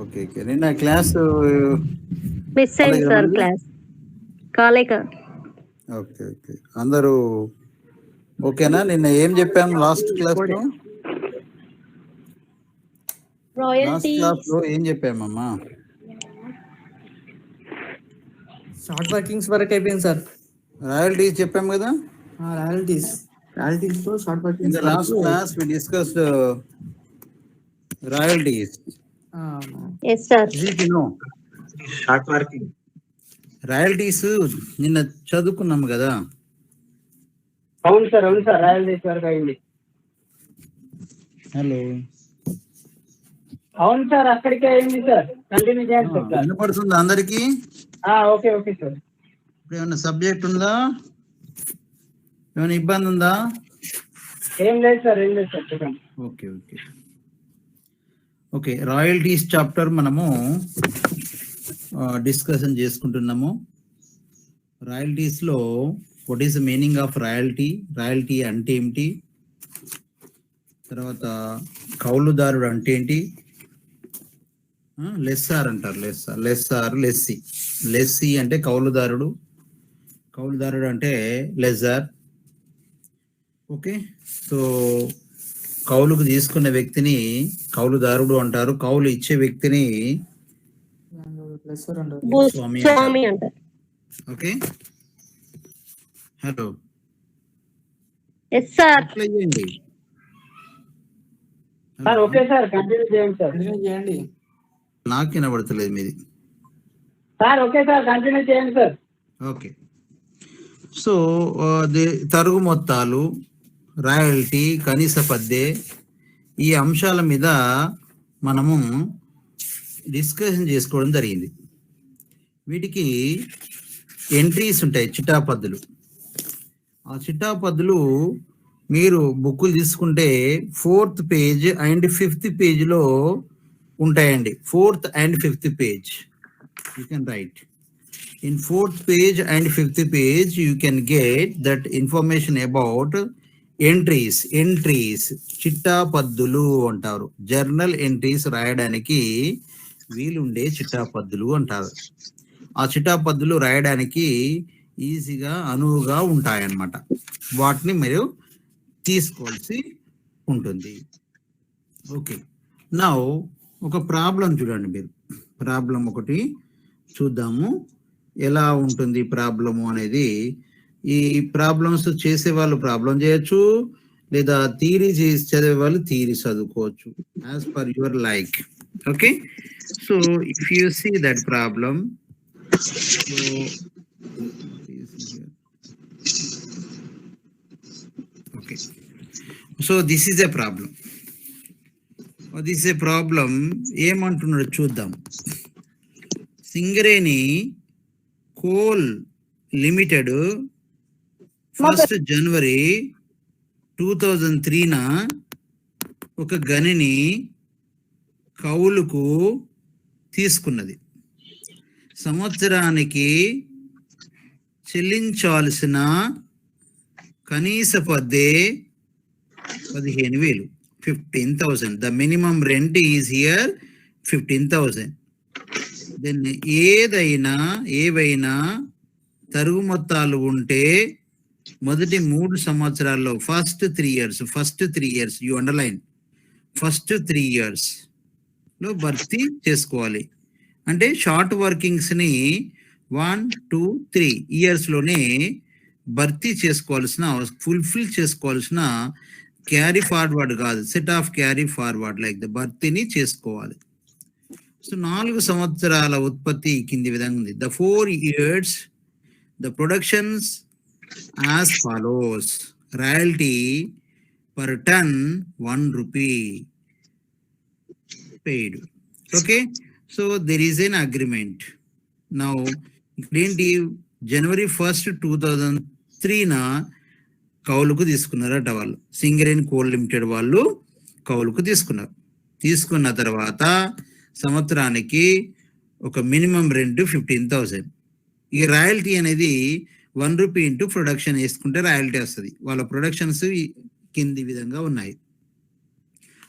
Okay okay. నిన్న class miss అయింది sir class కాలేక. Okay okay. అందరూ ఓకేనా? నిన్న ఏం చెప్పాము లాస్ట్ క్లాస్లో? లాస్ట్ క్లాస్లో ఏం చెప్పామమ్మా? షార్ట్ వర్కింగ్స్ వరకు అయిపోయింది సార్. రాయల్టీస్ చెప్పాము కదా. రాయల్టీస్ తో short In workings the last class we discussed royalties. Yes sir. Did you know? Short working royalties నిన్న చదువుకున్నాము కదా. అవును సార్ రాయల్టీస్ వరకు అయింది. హలో, అవును సార్ అక్కడికే అయింది సార్. కంటిన్యూ చేయండి సార్. వినపడుతుందా అందరికి? Okay okay sir. ఇప్పుడు ఏమైనా సబ్జెక్ట్ ఉందా? ఏమైనా ఇబ్బంది ఉందా? ఏం లేదు సార్ చెప్పండి. Okay okay okay. Royalties chapter మనము డిస్కషన్ చేసుకుంటున్నాము. రాయల్టీస్లో what is the meaning of royalty, royalty అంటే ఏమిటి, తర్వాత కౌలుదారుడు అంటే ఏంటి, లెస్సార్ అంటారు, లెస్సార్ లెస్సీ. లెస్సీ అంటే కౌలుదారుడు, కౌలుదారుడు అంటే లెస్సార్. ఓకే. సో కౌలుకు తీసుకున్న వ్యక్తిని కౌలుదారుడు అంటారు, కౌలు ఇచ్చే వ్యక్తిని స్వామి అంటారు. ఓకే. Hello, yes sir. చేయండి సార్ ఓకే సార్ కంటిన్యూ చేయండి. నాకు వినబడతలేదు మీది. సార్ ఓకే సార్ కంటిన్యూ చేయండి సార్. ఓకే. సో తరుగు మొత్తాలు, రాయల్టీ, కనీస పద్దే, ఈ అంశాల మీద మనము డిస్కషన్ చేసుకోవడం జరిగింది. వీటికి ఎంట్రీస్ ఉంటాయి, చిట్టాపద్దులు. ఆ చిట్టాపద్దులు మీరు బుక్కులు తీసుకుంటే 4th పేజ్ అండ్ 5th పేజ్లో ఉంటాయండి. 4th and 5th page you can write. In 4th page and 5th page, you can get that information about entries. చిట్టా పద్దులు అంటారు. జర్నల్ ఎంట్రీస్ రాయడానికి వీలుండే చిట్టా పద్దులు అంటారు. ఆ చిట్టా పద్దులు రాయడానికి ఈజీగా అనువుగా ఉంటాయన్నమాట. వాటిని మీరు తీసుకోవాల్సి ఉంటుంది. ఓకే. నౌ ఒక ప్రాబ్లం చూడండి. మీరు ప్రాబ్లం ఒకటి చూద్దాము, ఎలా ఉంటుంది ప్రాబ్లము అనేది. ఈ ప్రాబ్లమ్స్ చేసే వాళ్ళు ప్రాబ్లం చేయొచ్చు, లేదా థియరీ చదివే వాళ్ళు థియరీ చదువుకోవచ్చు, as per your like. Okay. So if you see that problem, okay. So this is a problem. ఏమంటున్నాడు చూద్దాం. సింగరేణి కోల్ లిమిటెడ్ 1st జనవరి 2003 ఒక గనిని కౌలుకు తీసుకున్నది. సంవత్సరానికి చెల్లించాల్సిన కనీస పద్దే 15,000, 15,000. The minimum rent is here 15,000. దీన్ని ఏవైనా తరుగు మొత్తాలు ఉంటే మొదటి 3 సంవత్సరాల్లో first 3 years you underline, first 3 years లో భర్తీ చేసుకోవాలి. అంటే షార్ట్ వర్కింగ్స్ ని 1, 2, 3 years లోనే భర్తీ చేసుకోవాల్సిన, ఫుల్ఫిల్ చేసుకోవాల్సిన, క్యారీ ఫార్వర్డ్ కాదు, set off carry forward like the భర్తీని చేసుకోవాలి. సో 4 సంవత్సరాల ఉత్పత్తి కింది విధంగా ఉంది. The 4 years the productions as follows. Royalty per ton 1 rupee paid. Okay. So there is an agreement. Now ఇక్కడేంటి, January 1st, 2003 కౌలుకు తీసుకున్నారట వాళ్ళు. సింగరేణి కోల్ లిమిటెడ్ వాళ్ళు కౌలుకు తీసుకున్న తర్వాత సంవత్సరానికి ఒక మినిమం రెంట్ 15,000. ఈ రాయల్టీ అనేది 1 rupee ఇంటూ ప్రొడక్షన్ వేసుకుంటే రాయల్టీ వస్తుంది. వాళ్ళ ప్రొడక్షన్స్ కింది విధంగా ఉన్నాయి.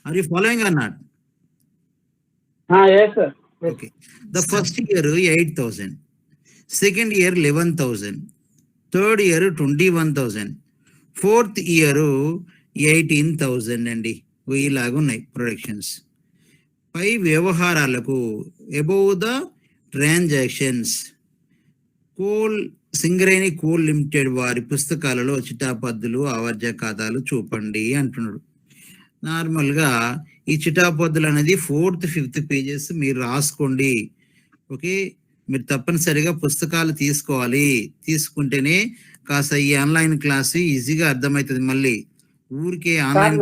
Are you following or not? yes sir. Okay. The first year 8,000, second year 11,000, third year 21,000, fourth year 18,000 అండి. ఇలాగ ఉన్నాయి ప్రొడక్షన్స్. పై వ్యవహారాలకు above the transactions Singareni coal limited వారి పుస్తకాలలో చిటాపద్దులు ఆవర్జ ఖాతాలు చూపండి అంటున్నాడు. నార్మల్గా ఈ చిటాపద్దులు అనేది 4th 5th పేజెస్ మీరు రాసుకోండి. ఓకే, మీరు తప్పనిసరిగా పుస్తకాలు తీసుకోవాలి. తీసుకుంటేనే కాస్త ఈ ఆన్లైన్ క్లాస్ ఈజీగా అర్థమవుతుంది. మళ్ళీ ఊరికే ఆన్లైన్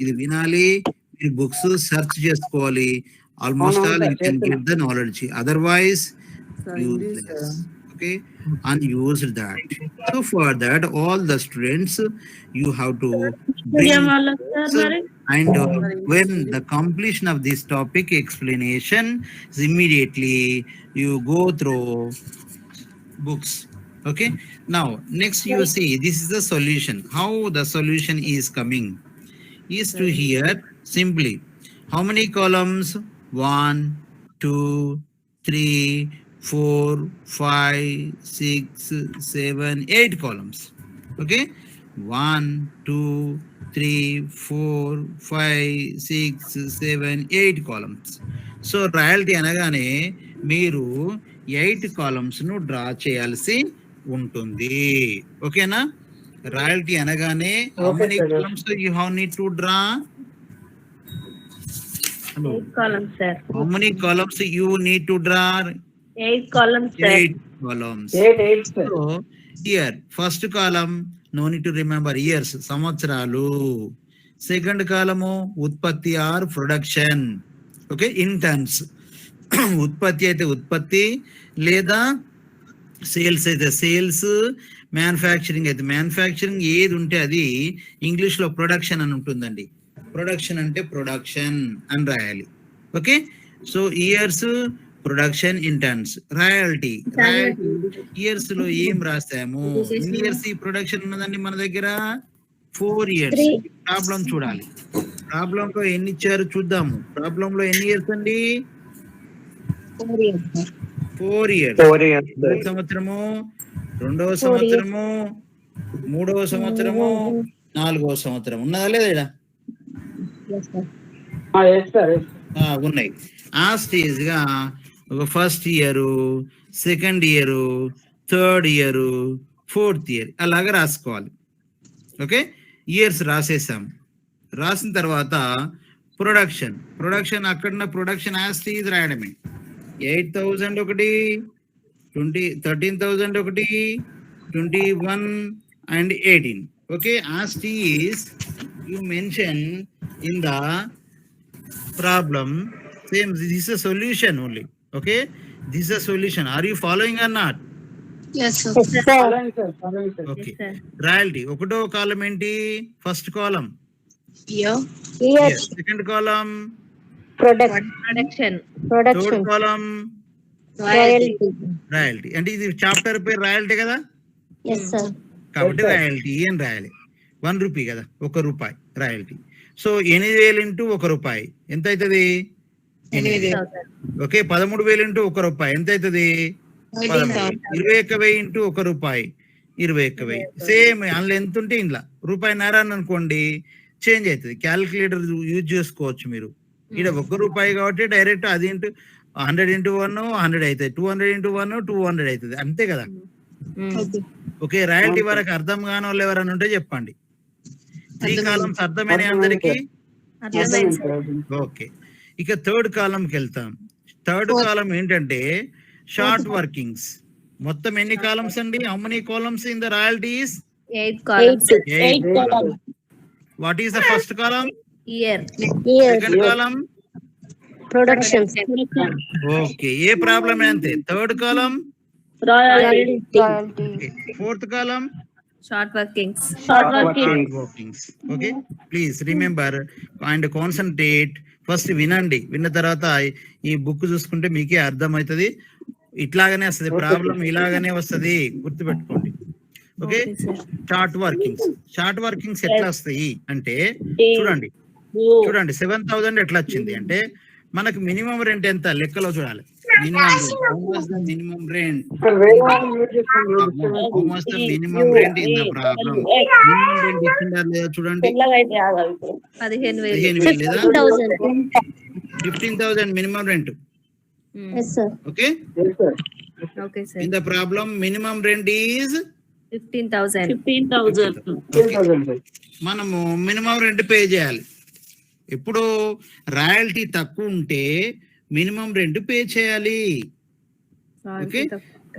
ఇది వినాలి, మీరు బుక్స్ సెర్చ్ చేసుకోవాలి. Almost all you can get the knowledge, otherwise okay, unused that. So for that all the students you have to bring and when the completion of this topic explanation is immediately you go through books. Okay, now next you see this is the solution. How the solution is coming is to here simply how many columns? 1 2 3 4 5 6 7 8 columns. Okay, 1 2 3 4 5 6 7 8 columns. So royalty అనగానే మీరు 8 columns ను draw చేయాల్సి ఉంటుంది. ఓకేనా? Royalty అనగానే how many columns you have need to draw? 8 columns, sir. How many columns you need to draw? 8 columns, sir. 8 columns. 8, sir. So here first column no need to remember years, సంవత్సరాలు. Second కాలము ఉత్పత్తి or production. Okay, in terms. ఉత్పత్తి అయితే ఉత్పత్తి, లేదా sales అయితే sales, manufacturing అయితే manufacturing, ఏది ఉంటే అది ఇంగ్లీష్ లో ప్రొడక్షన్ అని ఉంటుందండి. ప్రొడక్షన్ అంటే ప్రొడక్షన్ అని రాయాలి. Okay, so years production interns. Royalty years లో ఏం రాస్తాము? ఎన్ని ఇయర్స్ ఈ ప్రొడక్షన్ ఉన్నదండి మన దగ్గర? 4 years. ప్రాబ్లం చూడాలి. ప్రాబ్లం లో ఎన్ని ఇచ్చారు చూద్దాము. ప్రాబ్లం లో ఎన్ని ఇయర్స్ అండి? 4 years. 1వ సంవత్సరము, 2వ సంవత్సరము, 3వ సంవత్సరము, 4వ సంవత్సరం. ఉన్నదా లేదా? ఉన్నాయి. ఆ స్టేజ్ గా ఒక first year, second year, third year, 4th year అలాగా రాసుకోవాలి. ఓకే, ఇయర్స్ రాసేసాం. రాసిన తర్వాత ప్రొడక్షన్ అక్కడ ప్రొడక్షన్ యాజ్ స్టేజ్ రాయడమే. 8,000 ఒకటి, 13,000 ఒకటి, 21 and 18. Okay, as is you mention in the problem, same, this is a solution only. Okay, this is a solution. Are you following or not? Yes, sir. Okay, royalty ఒకటో కాలం ఏంటి? First కాలం Year. Second column Production. Third కాలం Royalty. Royalty. అంటే ఇది chapter పేరు royalty కదా, Yes, sir. కాబట్టి royalty అని రాయాలి. 1 rupee కదా, 1 రూపాయి రాయల్టీ. సో 8,000 ఇంటూ 1 రూపాయి ఎంత అవుతుంది? 8,000. ఓకే, 13,000 ఇంటూ 1 రూపాయి ఎంత అవుతుంది? 13,000. 21,000 ఇంటూ 1 రూపాయి 21,000. సేమ్ అందులో ఎంత ఉంటే ఇంట్లో రూపాయిన్నర అని అనుకోండి, చేంజ్ అవుతుంది. క్యాలిక్యులేటర్ యూజ్ చేసుకోవచ్చు మీరు. ఇక్కడ 1 రూపాయి కాబట్టి డైరెక్ట్ అది ఇంటూ 100 into 1 100 అవుతుంది, 200 into 1 200 అవుతుంది, అంతే కదా. ఓకే, రాయల్టీ వరకు అర్థం కాని వాళ్ళు ఎవరైనా ఉంటే చెప్పండి. 3 కాలమ్స్ అర్థమైన అందరికి? ఓకే, ఇక థర్డ్ కాలంకి వెళ్తాం. థర్డ్ కాలం ఏంటంటే షార్ట్ వర్కింగ్స్. మొత్తం ఎన్ని కాలమ్స్ అండి? How many columns in the royalties? 8 columns. 8 columns. What is the first column? Year. Second column? Production. Okay, A problem అంతే. Third column? Royalty. Fourth column? Short workings. Okay, please remember and concentrate. First వినండి, విన్న తర్వాత ఈ book చూసుకుంటే మీకే అర్థమవుతుంది. ఇట్లాగనే వస్తుంది problem, ఇలాగనే వస్తుంది, గుర్తుపెట్టుకోండి. ఓకే, షార్ట్ వర్కింగ్స్ ఎట్లా వస్తాయి అంటే చూడండి 7,000 ఎట్లా వచ్చింది అంటే మనకు మినిమం రెంట్ ఎంత లెక్కలో చూడాలి. మినిమం రెంట్ సార్ వేరే వాళ్ళు మ్యూట్ చేసుకోండి. Minimum rent in the problem. Minimum rent ఇచ్చిందా లేదా చూడండి. 15,000. 15,000 లేదా 15,000. 15,000 minimum rent. Yes, sir. Okay, Yes, sir. Okay, sir. In the problem minimum rent is 15,000. 10,000, sir. మనము మినిమం రెంట్ పే చేయాలి. ఇప్పుడు రాయల్టీ తక్కువ ఉంటే మినిమం రెంట్ పే చేయాలి. ఓకే,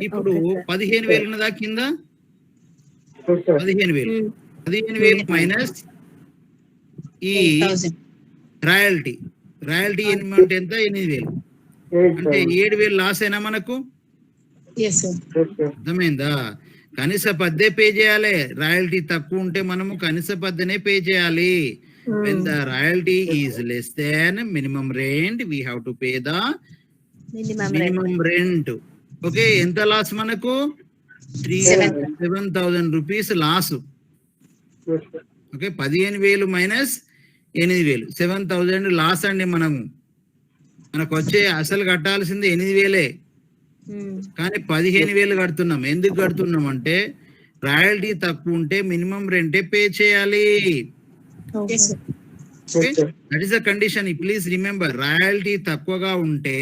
ఇప్పుడు 15,000 ఉన్నదా కింద? Yes, sir. 15,000 15,000 మైనస్ ఈ రాయల్టీ అమౌంట్ ఎంత? 8,000. 8, అంటే sir. 7,000 లాస్ అయినా మనకు. Yes, sir. అర్థమైందా? కనీస పద్దే పే చేయాలి. రాయల్టీ తక్కువ ఉంటే మనము కనీస పద్దనే పే చేయాలి. When the royalty is less than minimum rent, we have to pay the minimum rent. Okay, ఎంత లాస్ మనకు? 7,000 rupees loss. Yes, sir. Okay, 15,000 minus 8,000, 7,000 loss అండి. మనకు వచ్చే అసలు కట్టాల్సింది 8,000, కానీ 15,000 కడుతున్నాం. ఎందుకు కడుతున్నాం అంటే రాయల్టీ తక్కువ ఉంటే మినిమం రెంటే పే చేయాలి. Okay, sir. Okay, that is the condition. Please remember, royalty తక్కువగా ఉంటే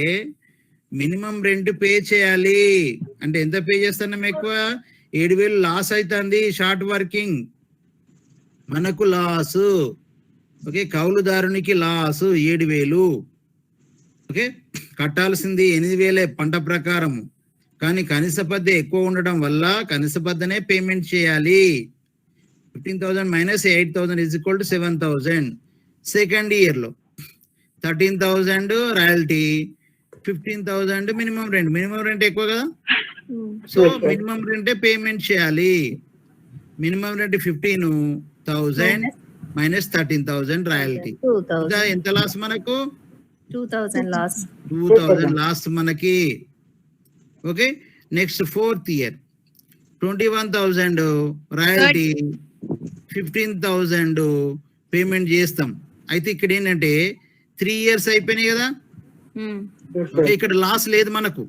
మినిమం రెంట్ పే చేయాలి. అంటే ఎంత పే చేస్తున్నాం? ఎక్కువ 7,000 లాస్ అవుతుంది. షార్ట్ వర్కింగ్ మనకు లాసు. ఓకే, కౌలుదారునికి లాసు 7,000. ఓకే, కట్టాల్సింది 8,000 పంట ప్రకారము, కానీ కనీస పద్దే ఎక్కువ ఉండడం వల్ల కనీస పద్దనే పేమెంట్ చేయాలి. 15,000 minus 8,000 is equal to 7,000. Second year లో 13,000 royalty, 15,000 minimum rent. Minimum rent ఎక్కువ కదా, సో మినిమం రెంటే పేమెంట్ చేయాలి. Minimum rent 15,000 minus 13,000 royalty. 2,000. ఎంత లాస్ మనకు? 2,000 loss. 2,000 లాస్ మనకి. Okay, next fourth year 21,000 royalty, 15,000 payment చేస్తాం. అయితే ఇక్కడ ఏంటంటే 3 years అయిపోయినాయి కదా. ఓకే, ఇక్కడ లాస్ లేదు మనకు.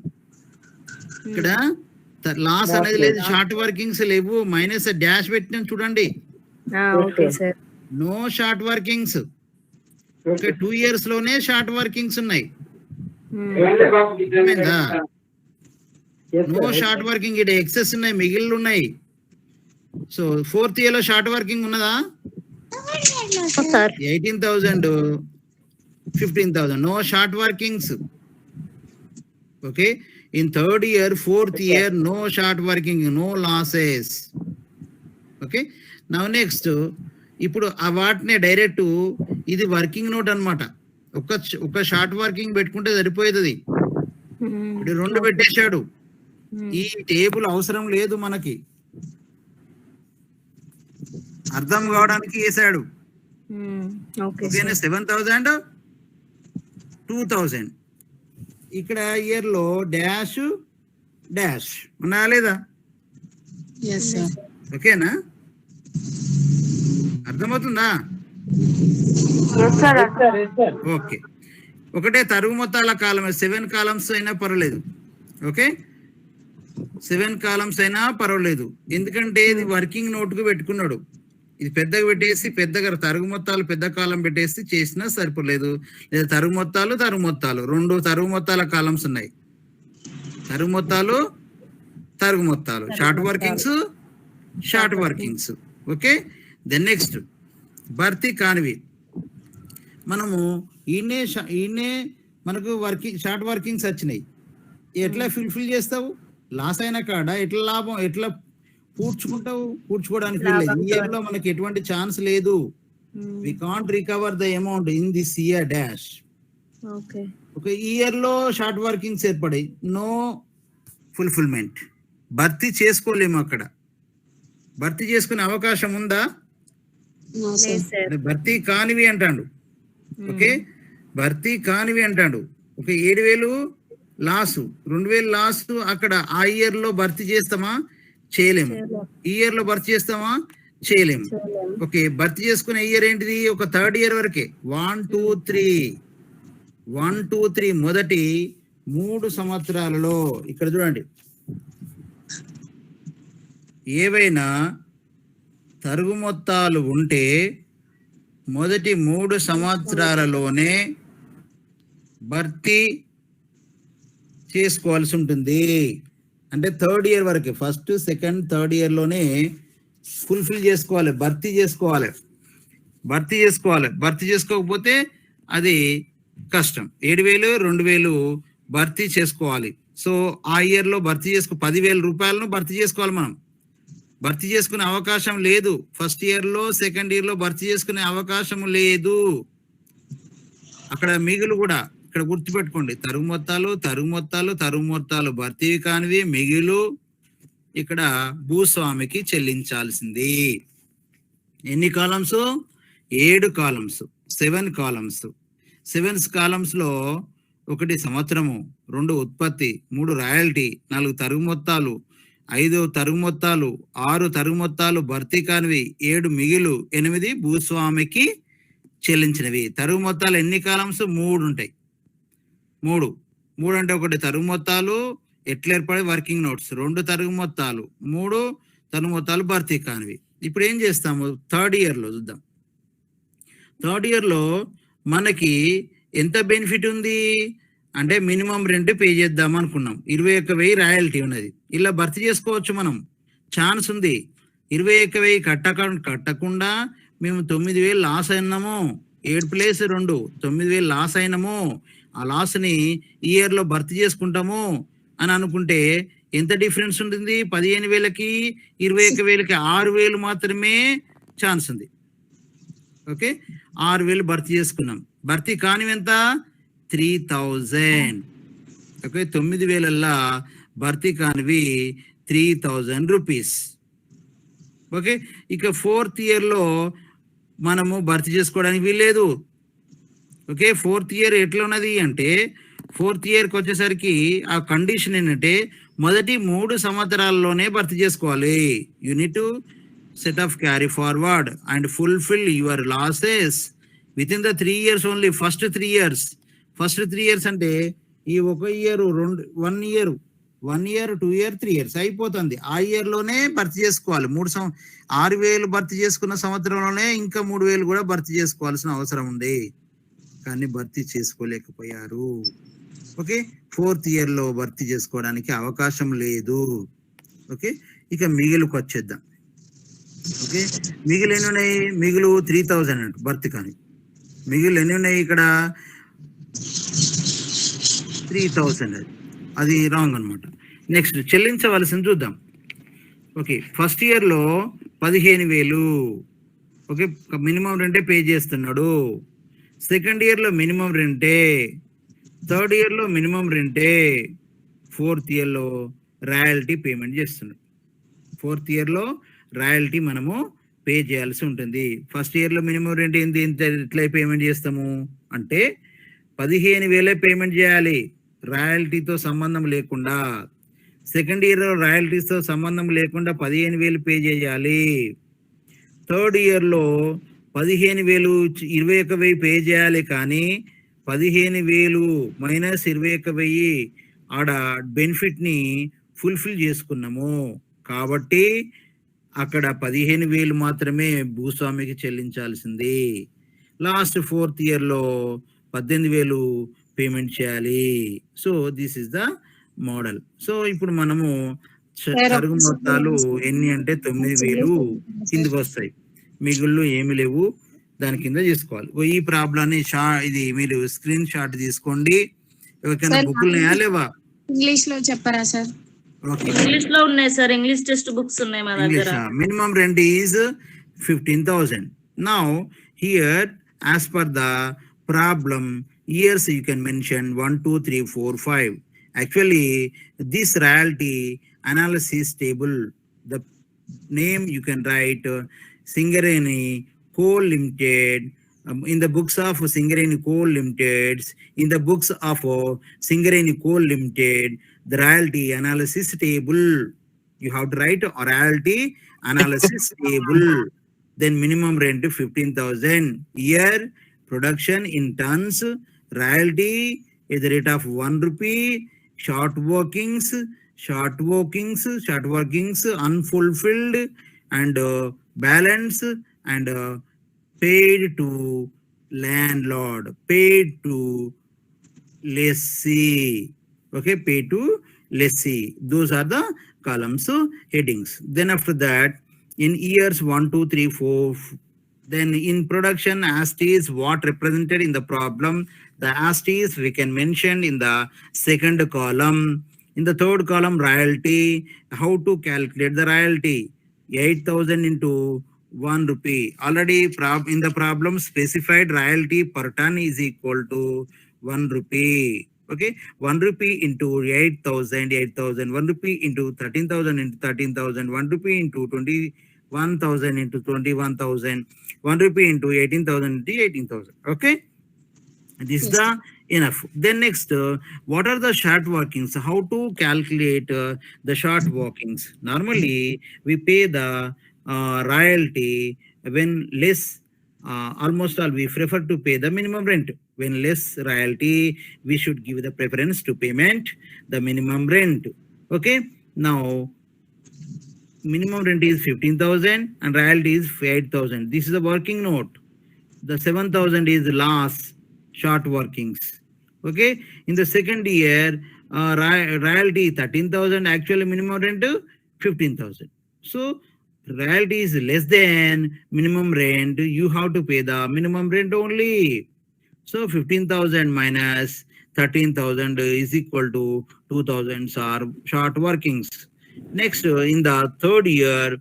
ఇక్కడ లాస్ అనేది లేదు, షార్ట్ వర్కింగ్స్ లేవు. మైనస్ డాష్ పెట్టినాం చూడండి. Okay, sir. No short workings. Okay, 2 years లోనే షార్ట్ వర్కింగ్స్ ఉన్నాయి. అర్థమైందా? నో షార్ట్ వర్కింగ్, ఇక్కడ ఎక్సెస్ ఉన్నాయి, మిగిలిన ఉన్నాయి. సో 4th year లో షార్ట్ వర్కింగ్ ఉన్నదా? Sir. 18,000, 15,000 no short workings. Okay, in 3rd year 4th year no short working, no losses. Okay, now next ఇప్పుడు ఆ వాటినే డైరెక్ట్ ఇది వర్కింగ్ నోట్ అన్నమాట. ఒక షార్ట్ వర్కింగ్ పెట్టుకుంటే సరిపోయేది. ఇప్పుడు 2 పెట్టేశాడు. ఈ టేబుల్ అవసరం లేదు మనకి, అర్థం కావడానికి వేసాడు. Okay, ఓకేనా? 7,000, 2,000. ఇక్కడ ఇయర్ లో డాష్ డాష్ ఉన్నా లేదా? ఓకేనా? అర్థమవుతుందా? Yes, sir. ఓకే, ఒకటే తరుగు మొత్తాల కాలం 7 కాలమ్స్ అయినా పర్వాలేదు. ఓకే, 7 కాలమ్స్ అయినా పర్వాలేదు, ఎందుకంటే ఇది వర్కింగ్ నోట్ కు పెట్టుకున్నాడు. ఇది పెద్దగా పెట్టేసి పెద్దగా తరుగు మొత్తాలు పెద్ద కాలం పెట్టేసి చేసినా సరిపోలేదు. లేదా తరుగు మొత్తాలు 2 తరుగు మొత్తాల కాలమ్స్ ఉన్నాయి. తరుగు మొత్తాలు short workings. Okay, then next భర్తీ కానివి. మనము ఈయనే మనకు షార్ట్ వర్కింగ్స్ వచ్చినాయి. ఎట్లా ఫుల్ఫిల్ చేస్తావు? లాస్ అయిన కాడ ఎట్లా పూడ్చుకుంటావు? పూడ్చుకోవడానికి ఇయర్ లో మనకి ఎటువంటి ఛాన్స్ లేదు. We can't recover the amount in this year dash. ఒక ఇయర్ లో షార్ట్ వర్కింగ్స్ ఏర్పడాయి, నో ఫుల్ఫిల్మెంట్. భర్తీ చేసుకోలేము. అక్కడ భర్తీ చేసుకునే అవకాశం ఉందా? భర్తీ కానివి అంటాడు. ఓకే, భర్తీ కానివి అంటాడు. ఒక 7,000 లాసు, 2,000 లాసు. అక్కడ ఆ ఇయర్ లో భర్తీ చేస్తామా? చేయలేము. ఈ ఇయర్ లో భర్తీ చేస్తామా? చేయలేము. ఓకే, భర్తీ చేసుకునే ఇయర్ ఏంటిది? ఒక 3rd year వరకే. 1, 2, 3 1, 2, 3 మొదటి 3 సంవత్సరాలలో ఇక్కడ చూడండి, ఏవైనా తరుగు మొత్తాలు ఉంటే మొదటి 3 సంవత్సరాలలోనే భర్తీ చేసుకోవాల్సి ఉంటుంది. అంటే థర్డ్ ఇయర్ వరకు, ఫస్ట్ సెకండ్ థర్డ్ ఇయర్లోనే ఫుల్ఫిల్ చేసుకోవాలి, భర్తీ చేసుకోవాలి. భర్తీ చేసుకోకపోతే అది కష్టం. 7,000 2,000 భర్తీ చేసుకోవాలి. సో ఆ ఇయర్లో భర్తీ 10,000 రూపాయలను భర్తీ చేసుకోవాలి. మనం భర్తీ చేసుకునే అవకాశం లేదు. ఫస్ట్ ఇయర్లో సెకండ్ ఇయర్లో భర్తీ చేసుకునే అవకాశం లేదు. అక్కడ మిగులు కూడా ఇక్కడ గుర్తుపెట్టుకోండి, తరుగు మొత్తాలు భర్తీ కానివి మిగులు ఇక్కడ భూస్వామికి చెల్లించాల్సింది. ఎన్ని కాలమ్స్? 7 columns, 7 columns. 7 కాలమ్స్ లో 1 సంవత్సరము, 2 ఉత్పత్తి, 3 రాయల్టీ, 4 తరుగు మొత్తాలు, 5 తరుగు మొత్తాలు, 6 తరుగు మొత్తాలు భర్తీ కానివి, 7 మిగులు, 8 భూస్వామికి చెల్లించినవి. తరుగు మొత్తాలు ఎన్ని కాలమ్స్? 3 ఉంటాయి. 3 అంటే 1 తరుగు మొత్తాలు ఎట్లా ఏర్పడే వర్కింగ్ నోట్స్, 2 తరుగు మొత్తాలు, 3 తరుగు మొత్తాలు భర్తీ కానివి. ఇప్పుడు ఏం చేస్తాము? థర్డ్ ఇయర్లో చూద్దాం. థర్డ్ ఇయర్లో మనకి ఎంత బెనిఫిట్ ఉంది అంటే మినిమం రెంట్ పే చేద్దాం అనుకున్నాం. 21,000 రాయల్టీ ఉన్నది, ఇలా భర్తీ చేసుకోవచ్చు. మనం ఛాన్స్ ఉంది. 21,000 కట్టకుండా మేము 9,000 లాస్ అయినాము. 7+2 9,000 లాస్ అయినాము. ఆ లాస్ని ఈ ఇయర్లో భర్తీ చేసుకుంటాము అని అనుకుంటే ఎంత డిఫరెన్స్ ఉంటుంది? 15,000కి 21,000కి 6,000 మాత్రమే ఛాన్స్ ఉంది. ఓకే, 6,000 భర్తీ చేసుకున్నాం. భర్తీ కానివి ఎంత? 3,000. ఓకే, 9,000లా భర్తీ కానివి 3,000 రూపీస్. ఓకే, ఇక 4th ఇయర్లో మనము భర్తీ చేసుకోవడానికి వీల్లేదు. ఓకే, 4th ఇయర్ ఎట్లా ఉన్నది అంటే 4th ఇయర్కి వచ్చేసరికి ఆ కండిషన్ ఏంటంటే మొదటి 3 సంవత్సరాల్లోనే భర్తీ చేసుకోవాలి. You need to set of carry forward and fulfill your losses within the 3 years only. First 3 years అంటే ఈ 1 ఇయర్ 1 ఇయర్ 2 ఇయర్ 3 ఇయర్స్ అయిపోతుంది. ఆ ఇయర్లోనే భర్తీ చేసుకోవాలి. 6,000 భర్తీ చేసుకున్న సంవత్సరంలోనే ఇంకా 3,000 కూడా భర్తీ చేసుకోవాల్సిన అవసరం ఉంది, కానీ భర్తీ చేసుకోలేకపోయారు. ఓకే, 4th ఇయర్లో భర్తీ చేసుకోవడానికి అవకాశం లేదు. ఓకే, ఇక మిగులుకు వచ్చేద్దాం. ఓకే, మిగులు ఎన్ని ఉన్నాయి? మిగులు 3,000 అంట భర్తీ కానీ. మిగులు ఎన్ని ఉన్నాయి ఇక్కడ? 3,000. అది రాంగ్ అనమాట. నెక్స్ట్ చెల్లించవలసింది చూద్దాం. ఓకే, ఫస్ట్ ఇయర్లో 15,000. ఓకే, మినిమం రెంటే పే చేస్తున్నాడు. సెకండ్ ఇయర్లో మినిమం రెంటే, థర్డ్ ఇయర్లో మినిమం రెంటే, 4th ఇయర్లో రాయల్టీ పేమెంట్ చేస్తున్నాడు. 4th ఇయర్లో రాయల్టీ మనము పే చేయాల్సి ఉంటుంది. ఫస్ట్ ఇయర్లో మినిమం రెంట్ ఏంటి, ఎట్లా పేమెంట్ చేస్తాము అంటే 15,000 పేమెంట్ చేయాలి రాయల్టీతో సంబంధం లేకుండా. సెకండ్ ఇయర్లో రాయల్టీస్తో సంబంధం లేకుండా 15,000 పే చేయాలి. థర్డ్ ఇయర్లో 15,000 21,000 పే చేయాలి. కానీ 15,000 మైనస్ 21,000 ఆడ బెనిఫిట్ని ఫుల్ఫిల్ చేసుకున్నాము కాబట్టి అక్కడ 15,000 మాత్రమే భూస్వామికి చెల్లించాల్సింది. లాస్ట్ 4th ఇయర్లో 18,000 పేమెంట్ చేయాలి. So this is the model. So ఇప్పుడు మనము తరుగు మొత్తాలు ఎన్ని అంటే 9,000 కిందకి వస్తాయి, మిగుళ్ళు ఏమి లేవు, దాని కింద చేసుకోవాలి. ఈ ప్రాబ్లమ్ ఇది మీరు స్క్రీన్ షాట్ తీసుకోండి. ఎవరికైనా బుక్లు ఉన్నాయా లేవా? ఇంగ్లీష్ లో చెప్పరా సార్? ఇంగ్లీష్ లో ఉన్నాయి సార్, ఇంగ్లీష్ టెక్స్ట్ బుక్స్ ఉన్నాయి మా దగ్గర. Minimum rent is 15,000. Now here as per the problem years you can mention 1, 2, 3, 4, 5. Actually this royalty analysis table, the name you can write Singareni Coal Limited in the books of Singareni Coal Limited. In the books of Singareni Coal Limited, the royalty analysis table, you have to write royalty analysis table. Then minimum rent 15,000. Year production in tons, royalty is the rate of 1 rupee, short workings, unfulfilled, and balance, and paid to landlord, paid to lessee. Okay, paid to lessee. Those are the columns, headings. Then after that, in years 1, 2, 3, 4, then in production, AST is what represented in the problem. The AST is we can mention in the second column. In the third column, royalty, how to calculate the royalty? 8,000 into 1 rupee. Already in the problem specified royalty per ton is equal to 1 rupee. Okay, 1 rupee into 8,000, 1 rupee into 13,000 into 13,000, 1 rupee into 21,000 into 21,000, 1 rupee into 18,000 into 18,000. Okay, this is the enough. Then next, what are the short workings? How to calculate the short workings? Normally, we pay the royalty when less. Almost all we prefer to pay the minimum rent. When less royalty, we should give the preference to payment the minimum rent. Okay, now minimum rent is 15,000 and royalty is 8,000. This is the working note. The 7,000 is the last short workings. Okay, in the second year, royalty 13,000, actually minimum rent 15,000. So royalty is less than minimum rent, you have to pay the minimum rent only. So 15,000 minus 13,000 is equal to 2,000 are short workings. Next, in the third year,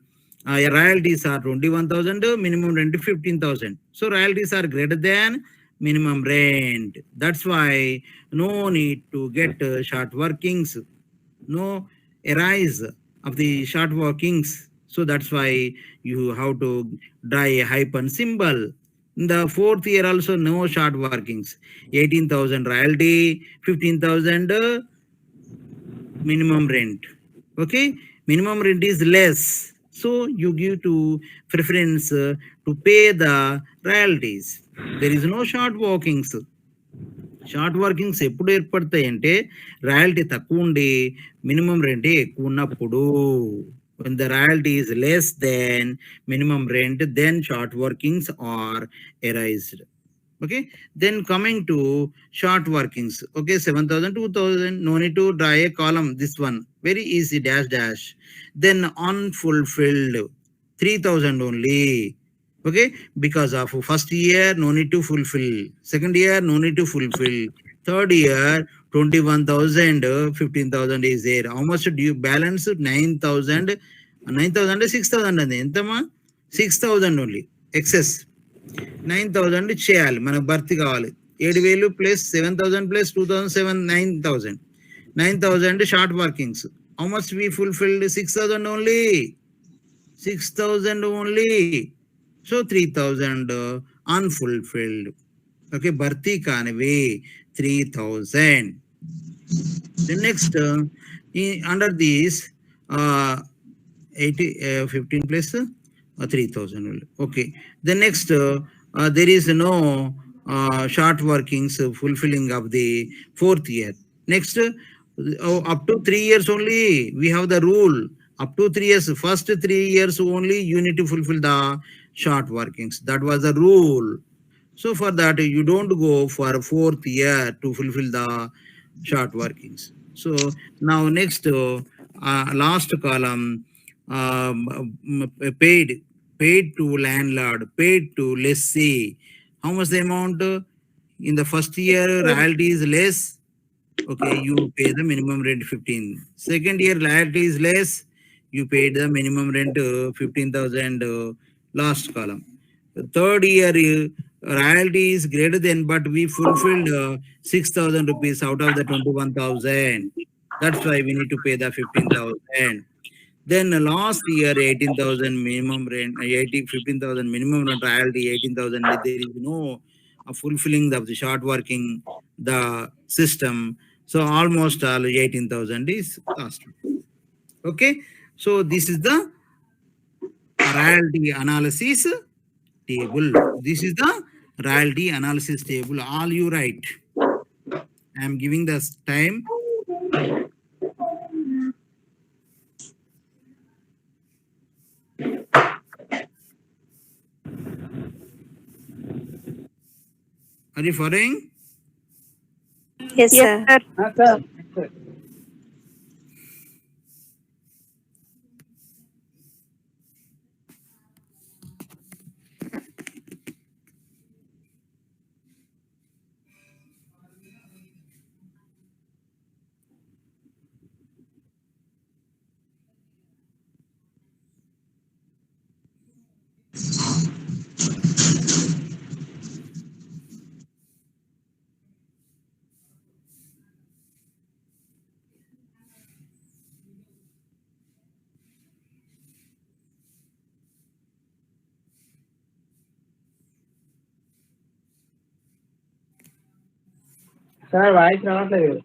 royalties are 21,000, minimum rent 15,000. So royalties are greater than minimum rent. That's why no need to get short workings, no arise of the short workings. So that's why you have to draw a hyphen symbol. In the fourth year also no short workings. 18,000 royalty, 15,000 minimum rent. Okay, minimum rent is less. So you give to preference to pay the royalties. There is no short workings. Short workings ఎప్పుడు ఏర్పడతాయి అంటే royalty తక్కువ ఉండి minimum rent ఎక్కువ ఉన్నప్పుడు. When the royalty is less than minimum rent, then short workings are arised. Okay, then coming to short workings. Okay, 7,000, 2,000, no need to draw a column. This one very easy, dash dash. Then unfulfilled 3,000 only. Okay, because of first year no need to fulfill, second year no need to fulfill, third year 21,000, 15,000 is there. How much do you balance? 9,000, 6,000 and entama 6,000 only excess. 9,000 చేయాలి మనకు భర్తీ కావాలి. 7,000 plus 7,000 plus 2,007, 9,000. 9,000 short workings. How much we fulfilled? 6,000 only. 6,000 only. So 3,000 unfulfilled. Okay, భర్తీ కానివి 3,000. The next, under this 15 plus 3,000 only. Okay. The next, there is no short workings fulfilling of the fourth year. Next, up to 3 years only we have the rule. Up to 3 years, first 3 years only you need to fulfill the short workings. That was the rule. So for that you don't go for fourth year to fulfill the short workings. So now next, last column, paid to landlord, paid to lessee. How much the amount? In the first year royalty is less. Okay, you pay the minimum rent 15. Second year royalty is less, you paid the minimum rent 15,000, last column. The third year royalty is greater than, but we fulfilled 6,000 rupees out of the 21,000. That's why we need to pay the 15,000. Then last year 18,000 minimum rent, 15,000 minimum rent, royalty 18,000. There is no fulfilling of the short working the system. So almost all 18,000 is cost. Okay, so this is the royalty analysis table. This is the royalty analysis table. All you write. I am giving the time. Are you following? Yes, sir. Sir voice రావట్లేదు.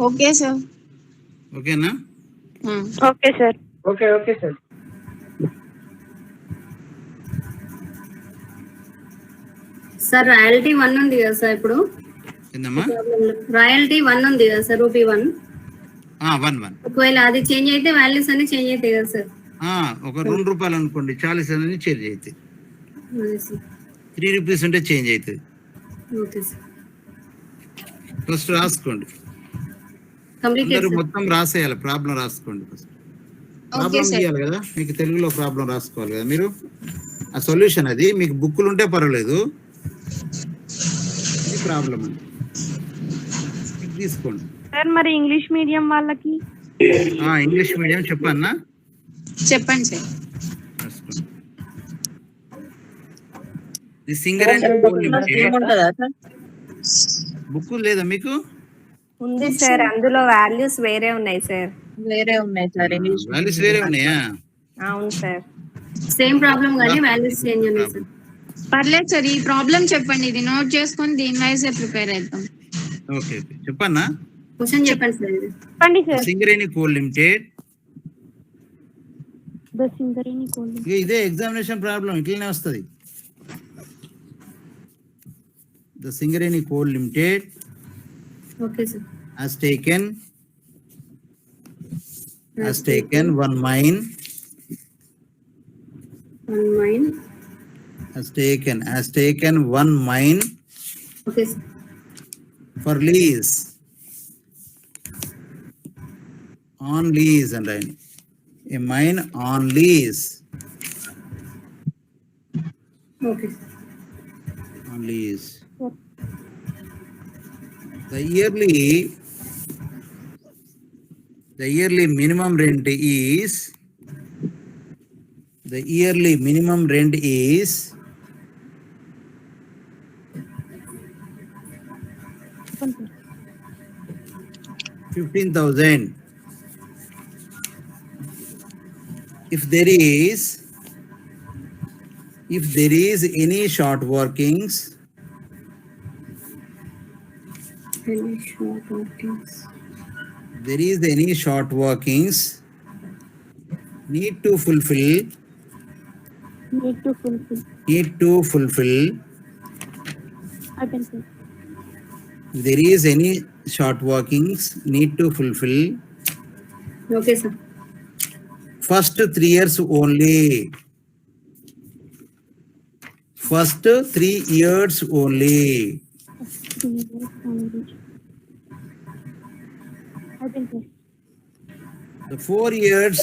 Okay sir. Okay, na? Okay, sir. Okay sir. Sir royalty 1 ఉంది కదా sir ఇప్పుడు ఏందమ్మా? Royalty 1 ఉంది కదా sir rupee 1 1 ఒకవేళ అది change అయితే వాల్యూస్ అన్ని చేంజ్ అవుతాయి కదా సార్ ఒక 2 రూపాయలు అనుకోండి, 40 అనేది చేంజ్ అవుతుంది. అదే సార్ 3 రూపీస్ ఉంటే చేంజ్ అవుతుంది. ఓకే సార్ ఫస్ట్ రాసుకోండి, కంప్లీట్ అందరూ మొత్తం రాసేయాలి. ప్రాబ్లం రాసుకోండి ఫస్ట్. Okay problem sir. తీయాలి కదా, మీకు తెలుగులో ప్రాబ్లం రాసుకోవాలి కదా మీరు. ఆ సొల్యూషన్ అది మీకు బుక్కులు ఉంటే పర్వాలేదు, ఇది ప్రాబ్లం అండి. ఇది తీసుకోండి. సార్ మరి ఇంగ్లీష్ మీడియం వాళ్ళకి ఇంగ్లీష్ మీడియం చెప్పన్నా, చెప్పండి సార్. రాసుకోండి. ది సింగర్ అండ్ బుక్ లేదా మీకు? ఉంది సార్, అందులో వాల్యూస్ వేరే ఉన్నాయి సార్. వేరే ఉన్నాయి సార్ ఇంగ్లీష్ వాల్యూస్ వేరే ఉన్నాయా? అవును సార్. సేమ్ ప్రాబ్లం కానీ వాల్యూస్ చేంజ్ ఉన్నాయి సార్ పర్లేదు సార్, ఈ ప్రాబ్లం చెప్పండి, ఇది నోట్ చేసుకొని దీని వైజ్ ప్రిపేర్ అవుతాం. ఓకే చెప్పన్నా. క్వశ్చన్ చెప్పండి సార్ ఇది చెప్పండి sir. Singareni coal limited. The Singareni coal. ఇదే ఎగ్జామినేషన్ ప్రాబ్లం, ఇట్లనే వస్తుంది. The Singareni coal limited okay sir has taken one mine, has taken one mine okay sir for lease, on lease, and a mine on lease, okay on lease. The yearly minimum rent is, the yearly minimum rent is 15,000. If there is any short workings, there is any short workings need to fulfill attend sir. if there is any short workings need to fulfill okay sir first 3 years only, first 3 years only. Attend sir. The 4 years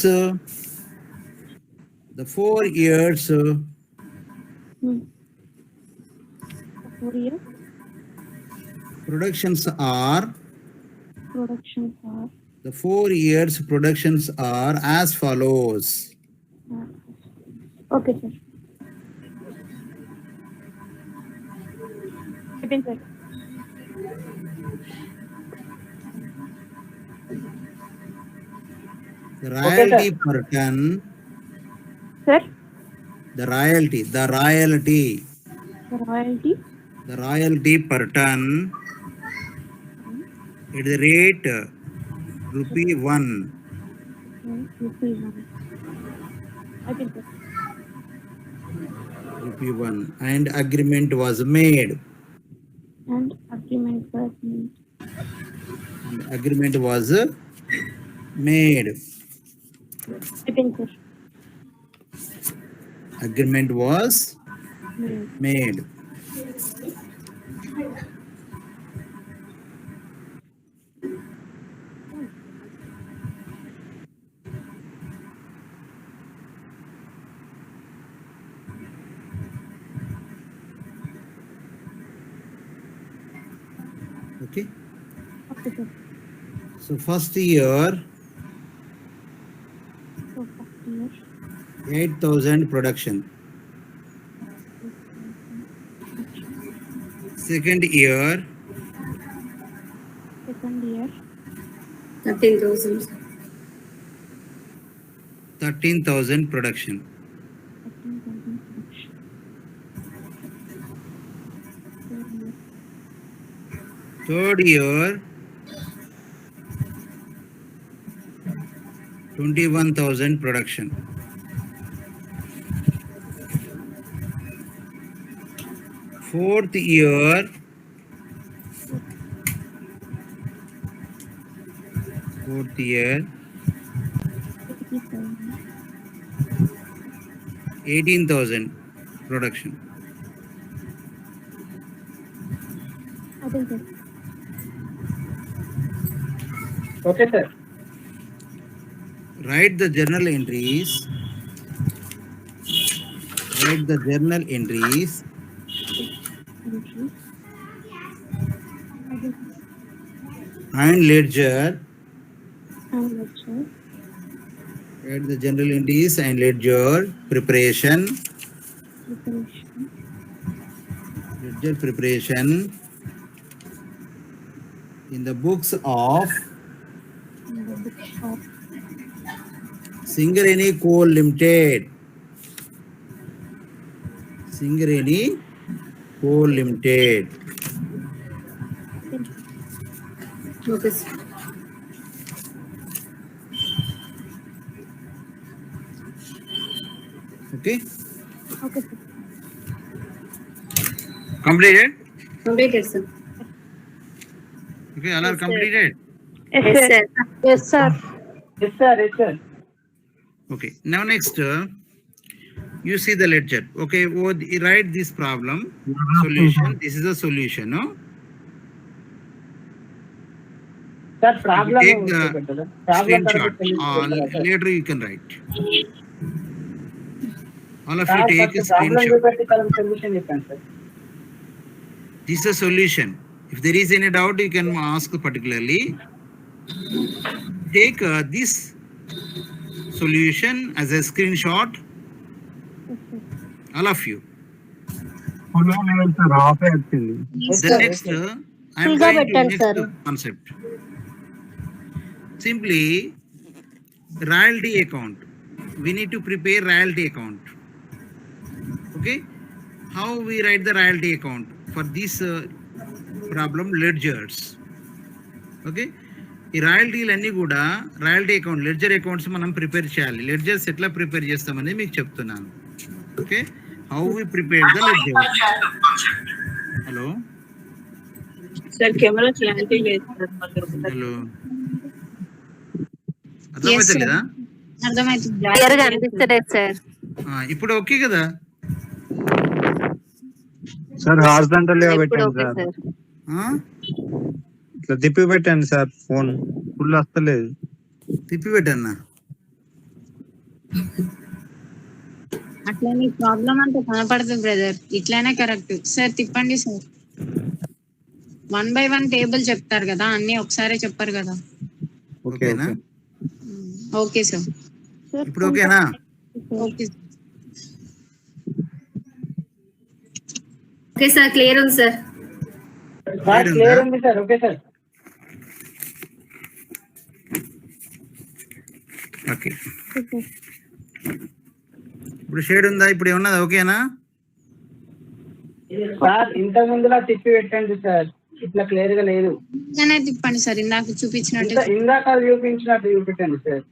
productions are, the 4 years productions are as follows. Okay sir. Attend sir. The royalty per ton, sir. the royalty royalty per ton at the rate rupee 1. Attend sir. rupee 1 and agreement was made. And agreement was made. And agreement was made. Written, sir. Agreement was made. Okay. Okay, sir. So first year, So first year, 8,000 production. Second year, second year, 13,000. 13,000 production. 13,000 production. Third year, 21,000 production. Fourth year, 18,000 production. I think, sir. Okay, sir. Write the journal entries. Write the journal entries and ledger. And lecture. Write the journal entries and ledger preparation. Preparation. Ledger preparation in the books of In the bookshop. Singareni Coal Limited. Singareni Coal Limited. Okay, sir. Okay. Okay, sir. Completed. Completed, sir. Okay, all are completed. Yes, sir. Yes, sir. Yes, sir. Yes, sir. Okay. Now next, you see the ledger. Okay, write this problem solution. This is a solution. No. Sir, problem Take the problem screenshot. Later you can write. All of you Sir, take a first problem screenshot. solution చెప్పండి sir. This is a solution. If there is any doubt, you can ask particularly. Take this solution as a screenshot. All of you. Yes, The sir. next, I am Full going to పెట్టండి, next sir. concept. Simply, royalty account. We need to prepare royalty account. Okay, how we write the royalty account for this problem? Ledgers. Okay, ఈ రాయల్టీలన్నీ కూడా royalty account ledger accounts మనం prepare చేయాలి. Ledgers ఎట్లా prepare చేస్తామని మీకు చెప్తున్నాను. Okay, how we prepare the ledger. Hello sir camera clarity లేదు సార్. హలో, అర్థమవుతలేదా? అర్థమవుతుంది. క్లియర్ గా అనిపిస్తలేదు, సార్. ఇప్పుడు ఓకే కదా? సార్ హారిజాంటల్ గా ఇప్పుడు పెట్టండి ఓకే, సార్. సార్. ఇట్లా తిప్పి పెట్టండి సార్. ఫోన్ ఫుల్ వస్తలేదు. తిప్పి పెట్టన్నా. అట్లా మీ ప్రాబ్లం అంతా కనపడుతుంది బ్రదర్. ఇట్లానే కరెక్ట్ సార్. తిప్పండి సార్. 1 by 1 టేబుల్ చెప్తారు కదా, అన్ని ఒకసారి చెప్పారు కదా. ఓకేనా? Okay sir. ఇప్పుడు ఓకేనా? ఓకే ఓకే సార్, క్లియర్ ఉంది సార్. సార్ క్లియర్ ఉంది సార్. Okay sir. ఓకే, ఇప్పుడు షేడ్ ఉందా? ఇప్పుడు ఏమన్నది? ఓకేనా? సార్ ఇంతకు ముందులా తిప్పి పెట్టండి సార్. ఇట్లా క్లియర్ గా లేదు. ఇట్లానే తిప్పండి సార్. ఇందాక చూపించినట్టు. ఇందాక చూపించినట్టు చూపెట్టండి సార్.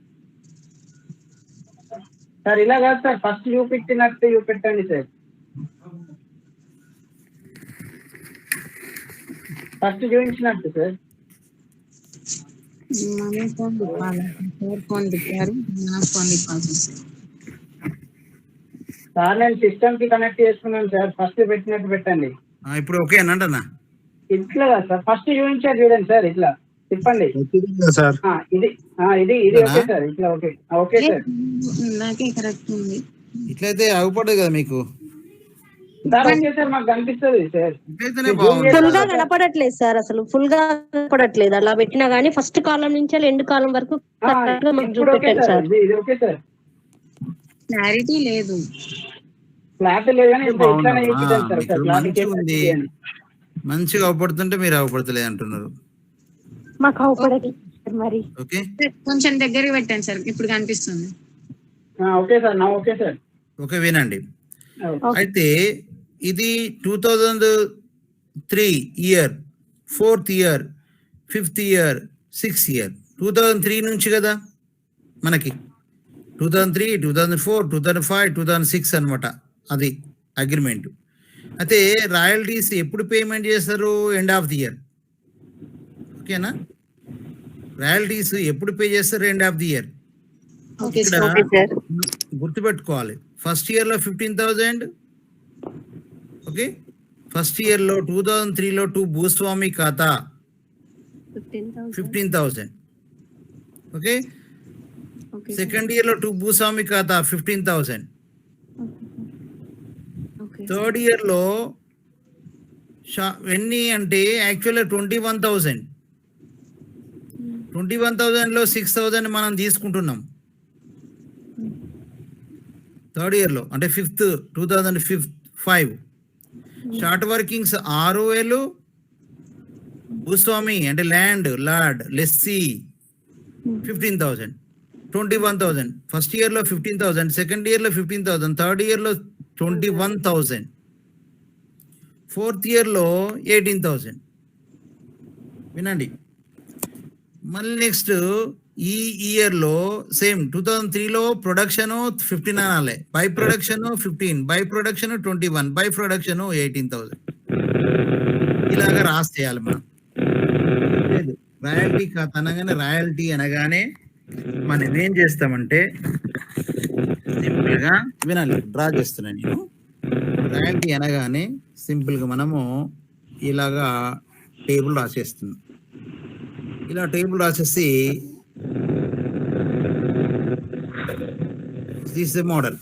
సార్ ఇలా కాదు సార్, ఫస్ట్ చూపించినట్టు చూపెట్టండి సార్. ఫస్ట్ చూపించినట్టు సార్. మనీ ఫోన్ తిప్పాలి, సార్ ఫోన్ తిప్పారు, నా ఫోన్ తిప్పాల్సి వస్తుంది. సార్ నేను సిస్టమ్ కి కనెక్ట్ చేసుకున్నాను సార్. ఫస్ట్ పెట్టినట్టు పెట్టండి. ఇప్పుడు ఓకే అనంటనా? ఇట్లా కాదు సార్, ఫస్ట్ చూపించారు చూడండి సార్, ఇట్లా తిప్పండి. సార్ ఇది ఇది ఓకే సార్, ఇట్లా ఓకే. Okay sir. ఇందాకే కరెక్ట్ ఉంది. ఇట్లయితే అవ్వపడదు కదా మీకు. సార్ ఓకే సార్, మాకు కనిపిస్తుంది సార్. ఇట్లయితేనే బాగుంది. ఫుల్ గా కనపడట్లేదు సార్, అసలు ఫుల్ గా కనపడట్లేదు. అలా పెట్టినా గానీ ఫస్ట్ కాలం నుంచి ఎండ్ కాలం వరకు కరెక్ట్ గా మాకు ఇప్పుడు ఓకే చూపెట్టారు సార్, సార్. ఇది ఓకే సార్. క్లారిటీ లేదు. ఫ్లాట్ లేదు కానీ ఇట్లానే బాగుందమ్మా. చూపించాను సార్. మీకు ఫ్లాట్ మంచిగా ఉంది. మంచిగా అవపడుతుంటే మీరు అవపడతలేదు అంటున్నారు. మాకు అవపడట్లేదు సార్ మరి. ఓకే కొంచెం దగ్గరికి పెట్టండి సార్, ఇప్పుడు కనిపిస్తుంది. ఓకే సార్, నా ఓకే సార్. ఓకే వినండి. అయితే ఇది 2003 year, 4th year, 5th year, 6th year. 2003 నుంచి కదా మనకి 2003, 2004, 2005, 2006 అనమాట అది అగ్రిమెంట్. అయితే రాయల్టీస్ ఎప్పుడు పేమెంట్ చేస్తారు? End of the year. ఓకేనా? రాయల్టీస్ ఎప్పుడు పే చేస్తారు? End of the year. Okay ఇక్కడ సార్. గుర్తుపెట్టుకోవాలి, ఫస్ట్ ఇయర్ లో 15,000. ఓకే, ఫస్ట్ ఇయర్ లో 2003 లో టు భూస్వామి ఖాతా 15,000. ఓకే, సెకండ్ ఇయర్ లో టు భూస్వామి ఖాతా 15,000. థర్డ్ ఇయర్ లో ఎన్ని అంటే యాక్చువల్గా 21,000. 21,000 లో 6,000 మనం తీసుకుంటున్నాం థర్డ్ ఇయర్ లో, అంటే 5th 2005. Short workings 6,000. భూస్వామి అంటే land lord lessee 15,000. 21,000 first year లో, 15,000 సెకండ్ ఇయర్ లో, 15,000 థర్డ్ ఇయర్ లో, 21,000 ఫోర్త్ ఇయర్ లో 18,000. వినండి, మళ్ళీ నెక్స్ట్ ఈ ఇయర్ లో సేమ్ 2003 లో ప్రొడక్షన్ 15 అనాలి, by production 15, by production 21, by production 18,000. ఇలాగా రాసేయాలి మనం. రాయల్టీ ఖాతా అనగానే, రాయల్టీ అనగానే మనం ఏం చేస్తామంటే సింపుల్ గా వినాలి, డ్రా చేస్తున్నాను నేను. రాయల్టీ అనగానే సింపుల్ గా మనము ఇలాగా టేబుల్ రాసేస్తున్నాం. ఇలా టేబుల్ రాసేసి దిస్ ద మోడల్.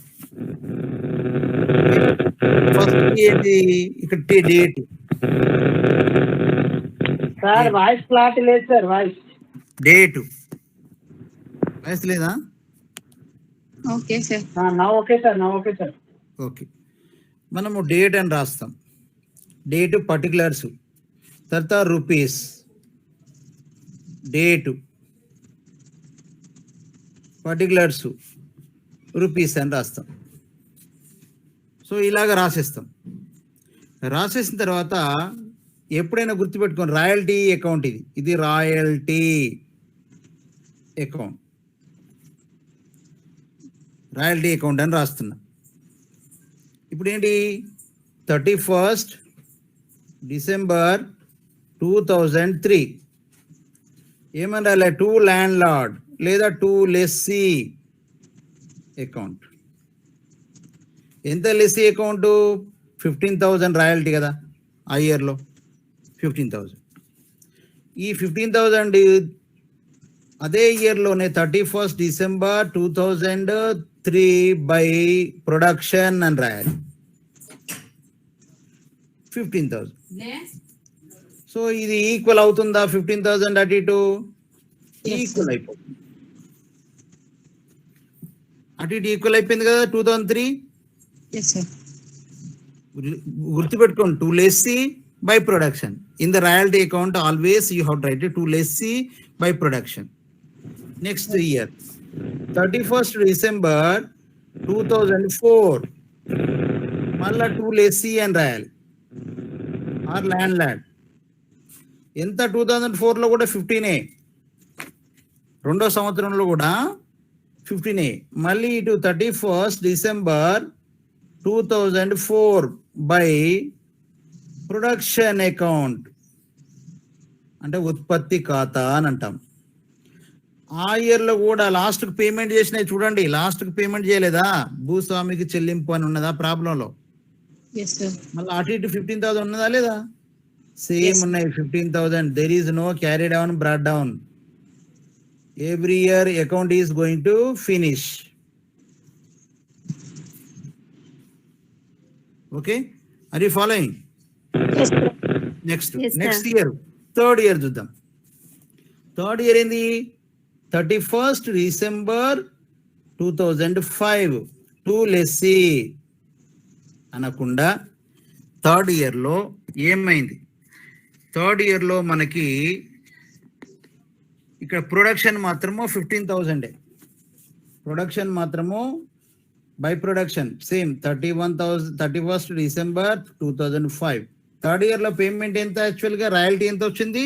ఫస్ట్ ఏంటి ఇక్కడ డేట్ సార్. వాయిస్ ఫ్లాట్ లేదు సార్, వాయిస్ డేట్ వాయిస్ లేదా? Okay sir. నా ఓకే సార్, నా ఓకే సార్. ఓకే, మనము డేట్ అని రాస్తాం. డేట్ పర్టికులర్స్, తర్వాత రూపీస్, డేటు పర్టికులర్స్ రూపీస్ అని రాస్తాం. సో ఇలాగ రాసేస్తాం. రాసేసిన తర్వాత ఎప్పుడైనా గుర్తుపెట్టుకోండి, రాయల్టీ అకౌంట్ ఇది రాయల్టీ అకౌంట్, రాయల్టీ అకౌంట్ అని రాస్తున్నా. ఇప్పుడు ఏంటి 31st December 2003 ఏమని రాలే? టు ల్యాండ్ లార్డ్ లేదా టు లెస్సీ అకౌంట్. ఎంత లెస్సీ అకౌంట్? 15,000 రాయల్టీ కదా ఆ ఇయర్లో 15,000. ఈ 15,000 అదే ఇయర్లోనే 31st December 2003 బై ప్రొడక్షన్ అని రాయాలి 15,000. సో ఇది ఈక్వల్ అవుతుందా? 15,000 అటు ఇటు ఈక్వల్ అయిపోతుంది. అటు ఇటు ఈక్వల్ అయిపోయింది కదా 2003. గుర్తుపెట్టుకోండి, to lessee by production. In the royalty account always you have to right to lessee by production. Next year 31st December 2004 మళ్ళా టు లెస్సీ అని రాయాలి, ఆర్ ల్యాండ్ లార్డ్. ఎంత? 2004 లో కూడా 15. రెండో సంవత్సరంలో కూడా 15. మళ్ళీ ఇటు 31st December 2004 by production account అంటే ఉత్పత్తి ఖాతా అని అంటాం. ఆ ఇయర్లో కూడా లాస్ట్కి పేమెంట్ చేసినాయి చూడండి, లాస్ట్కి పేమెంట్ చేయలేదా, భూస్వామికి చెల్లింపు అని ఉన్నదా ప్రాబ్లంలో, ఎస్ సార్. మళ్ళీ అటు ఇటు 15,000 ఉన్నదా లేదా, సేమ్ ఉన్నాయి 15,000. There is no carry down brought down. Every year account is going to finish. Okay, are you following? Next Yes, sir. Next year third year చూద్దాం. థర్డ్ ఇయర్ ఏంది, 31st December 2005 టు లెస్సీ అనకుండా third ఇయర్లో ఏమైంది, third ఇయర్లో మనకి ఇక్కడ production మాత్రము 15,000, production మాత్రము by production same 31st December 2005. Third ఇయర్లో పేమెంట్ ఎంత, యాక్చువల్గా రాయల్టీ ఎంత వచ్చింది,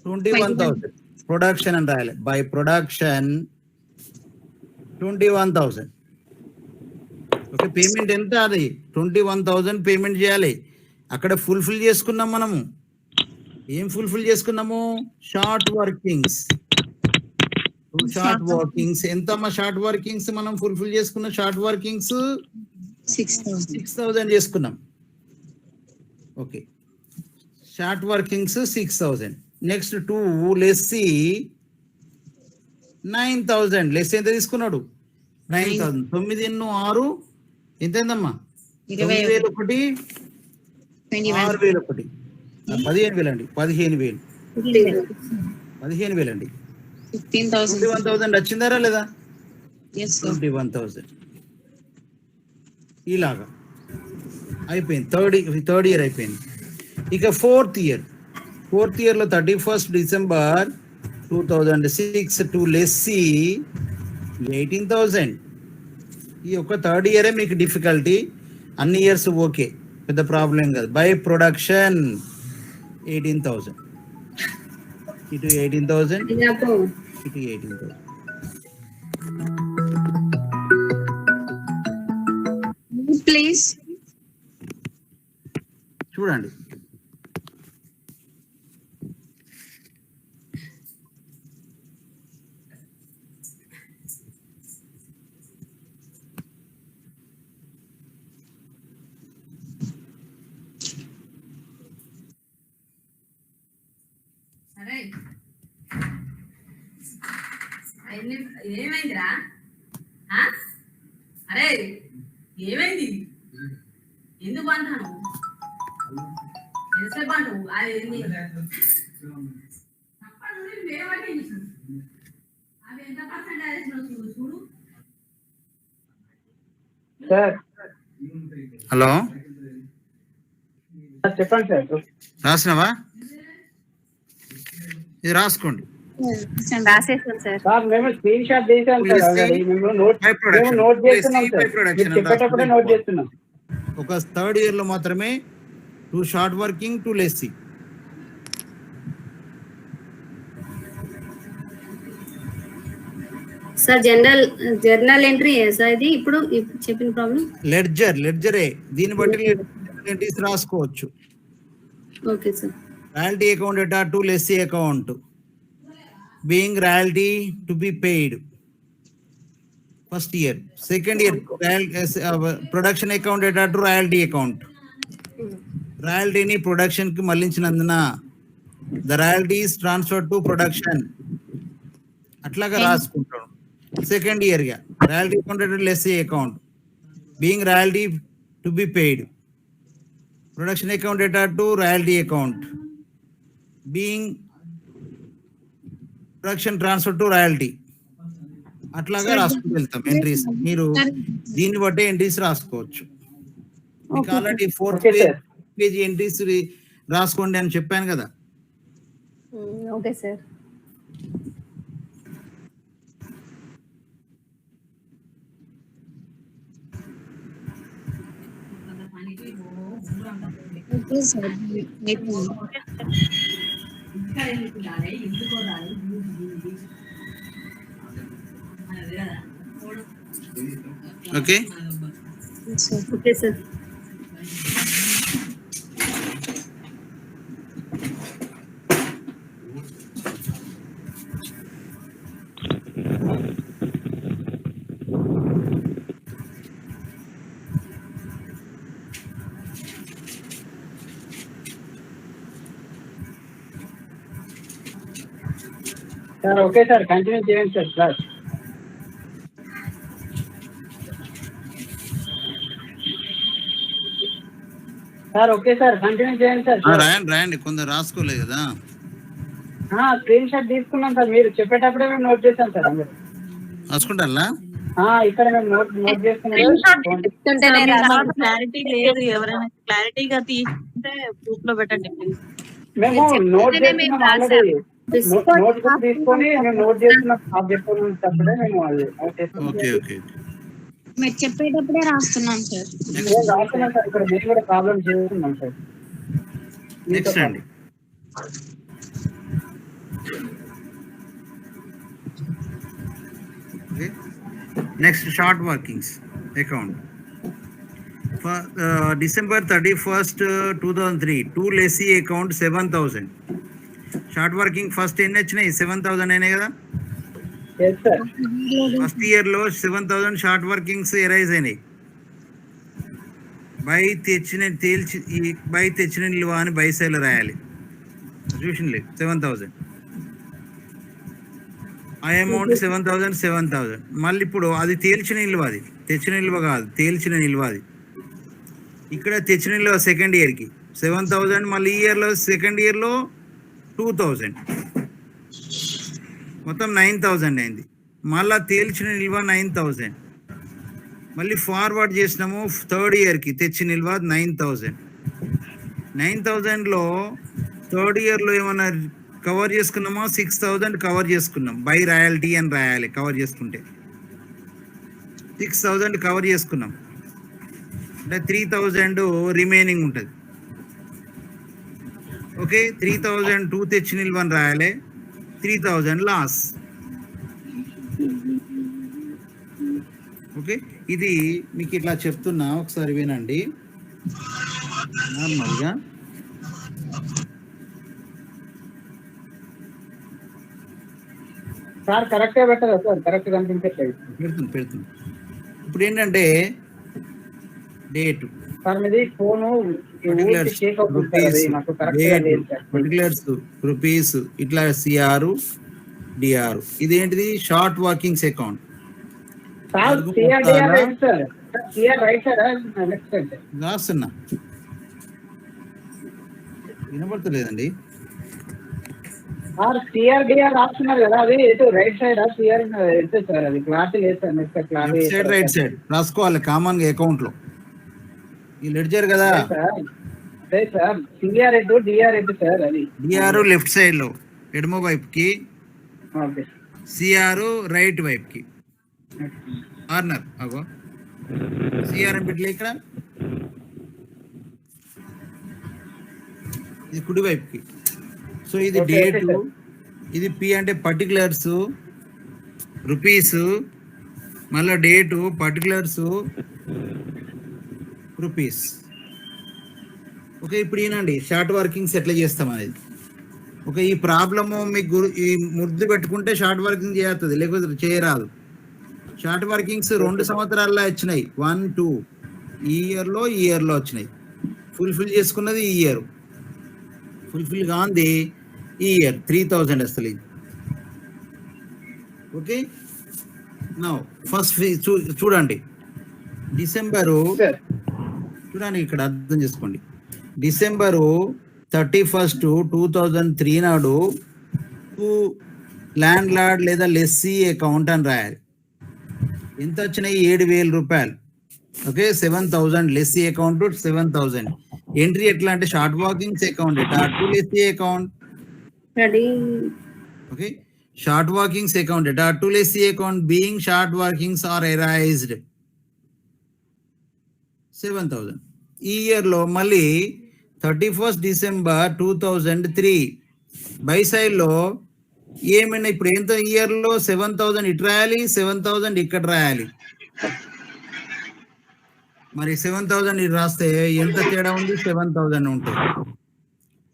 21,000. ప్రొడక్షన్ అని రాయాలి, బై ప్రొడక్షన్ 21,000. ఓకే, పేమెంట్ ఎంత, అది 21,000 పేమెంట్ చేయాలి. అక్కడ ఫుల్ఫిల్ చేసుకున్నాం మనము. ఏం ఫుల్ఫిల్ చేసుకున్నాము, షార్ట్ వర్కింగ్స్. షార్ట్ వర్కింగ్స్ ఎంత అమ్మా, షార్ట్ వర్కింగ్స్ మనం ఫుల్ఫిల్ చేసుకున్న షార్ట్ వర్కింగ్స్ 6,000 చేసుకున్నాం. Okay, short workings 6,000. Next 2 lessee 9,000. Lessee ఎంత తీసుకున్నాడు, 9,000. 9 × 6 ఎంత అయిందమ్మా, 9,001, 6,001, 15,000 అండి, 15,000 అండి. 21,000 వచ్చిందారా లేదా, 21,000. ఇలాగా అయిపోయింది, థర్డ్ ఇయర్ అయిపోయింది. ఇక ఫోర్త్ ఇయర్లో 31st December 2006 టు లెస్సీ 18,000. ఈ ఒక థర్డ్ ఇయరే మీకు డిఫికల్టీ, అన్ని ఇయర్స్ ఓకే, పెద్ద ప్రాబ్లం కాదు. బై ప్రొడక్షన్ 18,000, ఇటు 18,000, ఇటు 18,000. ప్లీజ్ చూడండి, ఏమైందిరా, అరే ఏమైంది, ఎందుకు అంటాను, ఎంతసేపు అంటావు, అది అవి ఎంత పర్సెంటేజ్ చూడు. సార్ హలో చెప్పండి సార్. రాసినవా, ఇది రాసుకోండి. రాసేసాను సార్. సార్ మేము స్క్రీన్ షాట్ చేసాం సార్, ఆల్రెడీ మేము నోట్ చేస్తున్నాం సార్, మీరు చెప్పేటప్పుడే నోట్ చేస్తున్నాం. ఒక థర్డ్ ఇయర్ లో మాత్రమే 2 short working, 2 lessee. Sir journal entry sir ఇది ఇప్పుడు చెప్పిన ప్రాబ్లం. లెడ్జరే, దీన్ని బట్టి ఎంట్రీస్ రాసుకోవచ్చు. Okay sir. రాయల్టీ అకౌంట్ ఎటా to lessee account, being royalty to be paid first year. Second year production account ఎటా టు రాయల్టీ అకౌంట్, రాయల్టీని ప్రొడక్షన్ కి మళ్లించినందున the royalty is transfer to production, అట్లాగా రాసుకుంటాడు. సెకండ్ ఇయర్ గా royalty account ఎటా lessee account, being royalty to be paid, production account ఎటా to royalty account, being production transfer to royalty, అట్లాగా రాసుకుంటూ వెళ్తాం ఎంట్రీస్. మీరు దీన్ని బట్టే ఎంట్రీస్ రాసుకోవచ్చు. మీకు ఆల్రెడీ 4th పేజీ ఎంట్రీస్ రాసుకోండి అని చెప్పాను కదా. Okay sir. Okay, okay sir. Sir okay sir continue చేయండి sir class. Sir okay sir continue చేయండి సార్. రాయండి కొందరు రాసుకోలేదు కదా. స్క్రీన్ షాట్ తీసుకున్నాం సార్, మీరు చెప్పేటప్పుడే మేము నోట్ చేసాం సార్ అందరూ. రాసుకుంటారా? ఇక్కడ మేము నోట్ చేసుకున్నాం. క్లారిటీ లేదు, ఎవరైనా క్లారిటీగా తీసుకుంటే గ్రూప్ లో పెట్టండి ప్లీజ్. మేము నోట్ చేసుకున్నాం ఆల్రెడీ. నోట్ బుక్ తీసుకొని మేము నోట్ చేసుకున్నాం సబ్జెక్ట్ అప్పుడే మేము అది నోట్ చేసుకున్నాం. ఓకే ఓకే మీరు చెప్పేటప్పుడే రాస్తున్నాం సార్. మేము రాస్తున్నాం సార్, ఇక్కడ మేము కూడా ప్రాబ్లమ్ చేస్తున్నాం సార్. నెక్స్ట్ అండి. Next short workings account for December 31st 2003 2 lessee account 7,000 short working first ఎన్ని వచ్చినాయి? 7,000 అయినాయి కదా. ఫస్ట్ ఇయర్ లో 7,000 షార్ట్ వర్కింగ్స్ ఎరైజ్ అయినాయి. బై తెచ్చిన నిల్వ అని బై సైడ్ రాయాలి. చూసినలే 7,000 ఆ అమౌంట్ 7,000. మళ్ళీ ఇప్పుడు అది తేల్చిన నిల్వ, అది తెచ్చిన నిల్వ కాదు, తేల్చిన నిల్వ. అది ఇక్కడ తెచ్చిన నిల్వ సెకండ్ ఇయర్కి 7,000, మళ్ళీ ఈ ఇయర్లో సెకండ్ ఇయర్లో 2,000, మొత్తం 9,000 అయింది. మళ్ళీ తేల్చిన నిల్వ 9,000. మళ్ళీ ఫార్వర్డ్ చేసినాము థర్డ్ ఇయర్కి, తెచ్చిన నిల్వ 9,000. 9,000లో థర్డ్ ఇయర్లో ఏమన్నా కవర్ చేసుకున్నామా? 6,000 కవర్ చేసుకున్నాం. బై రాయల్టీ అని రాయాలి కవర్ చేసుకుంటే. 6,000 కవర్ చేసుకున్నాం అంటే 3,000 రిమైనింగ్ ఉంటుంది. ఓకే, 3,002 తెచ్చి నిల్వని రాయాలి, 3,000 లాస్. ఓకే, ఇది మీకు ఇట్లా చెప్తున్నా, ఒకసారి వినండి. నార్మల్గా సార్ కరెక్ట్గా పెట్టదా సార్? కరెక్ట్ కనిపించట్లేదు. పెడుతుంది. ఇప్పుడు ఏంటంటే డేట్, సార్ మీది ఫోను పర్టికులర్స్, రూపీస్, ఇట్లా సిఆర్ డిఆర్. ఇదేంటిది? Short workings account. రాస్తున్నా, వినపడతలేదండి. రాస్తున్నారు కదా, అది రైట్ సైడ్ సిఆర్ సార్, అది క్లాస్ లేదు సార్. రైట్ సైడ్ రాసుకోవాలి కామన్ గా అకౌంట్ లో. ఈ లెడ్జర్ కదా అదే సార్, సిఆర్ ఎటు డిఆర్ ఎటు సార్? అది డిఆర్ లెఫ్ట్ సైడ్ లో ఎడమ వైపుకి, సిఆర్ రైట్ వైపుకి, కార్నర్. అగో సిఆర్ అని పెట్టలే ఇక్కడ, ఇది కుడి వైపుకి. సో ఇది డేటు, ఇది పి అంటే పర్టికులర్స్, రూపీస్, మళ్ళీ డేటు, పర్టికులర్స్, రూపీస్. ఓకే, ఇప్పుడు ఈనండి షార్ట్ వర్కింగ్స్ ఎట్లా చేస్తాం అనేది. ఓకే, ఈ ప్రాబ్లము మీకు ఈ ముద్దు పెట్టుకుంటే షార్ట్ వర్కింగ్ చేస్తుంది, లేకపోతే చేయరాదు. షార్ట్ వర్కింగ్స్ 2 సంవత్సరాల్లో వచ్చినాయి, 1, 2 ఈ ఇయర్లో వచ్చినాయి. ఫుల్ఫిల్ చేసుకున్నది ఈ ఇయర్, ఫుల్ఫిల్ కాంది ఈ ఇయర్ 3,000 వస్తుంది. ఓకే, నౌ ఫస్ట్ చూడండి. డిసెంబరు చూడండి, ఇక్కడ అర్థం చేసుకోండి. డిసెంబరు 31st 2003 నాడు ల్యాండ్ లార్డ్ లేదా లెస్సీ అకౌంట్ అని రాయాలి. ఎంత వచ్చినాయి? 7,000 రూపాయలు. Okay, 7,000 lessee account 7,000. ఎంట్రీ ఎట్లా అంటే short workings account to lessee account. Okay, short workings account to lessee account being short workings are arised 7,000. ఈ ఇయర్లో మళ్ళీ 31st December 2003 బై సైడ్లో ఏమైనా ఇప్పుడు ఎంత ఇయర్లో 7,000 ఇటు రాయాలి, 7,000 ఇక్కడ రాయాలి. మరి 7,000 ఇటు రాస్తే ఎంత తేడా ఉంది? 7,000 ఉంటుంది.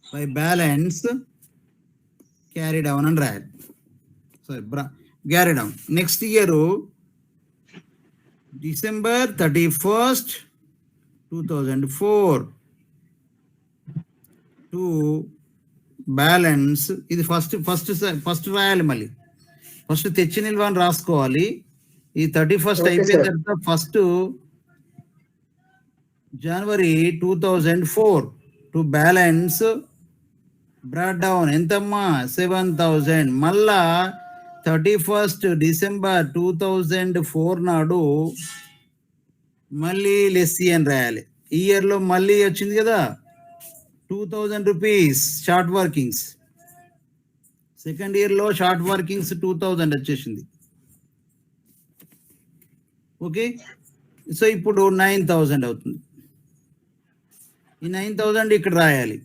బై బ్యాలెన్స్ క్యారీ డౌన్ అని రాయాలి. Sorry, carry down. Next year December 31st 2004 to balance. ఇది ఫస్ట్ రాయాలి, మళ్ళీ ఫస్ట్ తెచ్చి నిల్వ అని రాసుకోవాలి. ఈ 31st Okay, అయిపోయిన sir. తర్వాత first January 2004 to balance broad down ఎంతమ్మా 7,000. మళ్ళా 31st డిసెంబర్ 2004 నాడు మళ్ళీ లెస్సీ అని రాయాలి. ఈ ఇయర్లో మళ్ళీ వచ్చింది కదా 2,000 రూపీస్ షార్ట్ వర్కింగ్స్. సెకండ్ ఇయర్లో షార్ట్ వర్కింగ్స్ 2,000 వచ్చేసింది. ఓకే, సో ఇప్పుడు 9,000 అవుతుంది. ఈ 9,000 ఇక్కడ రాయాలి.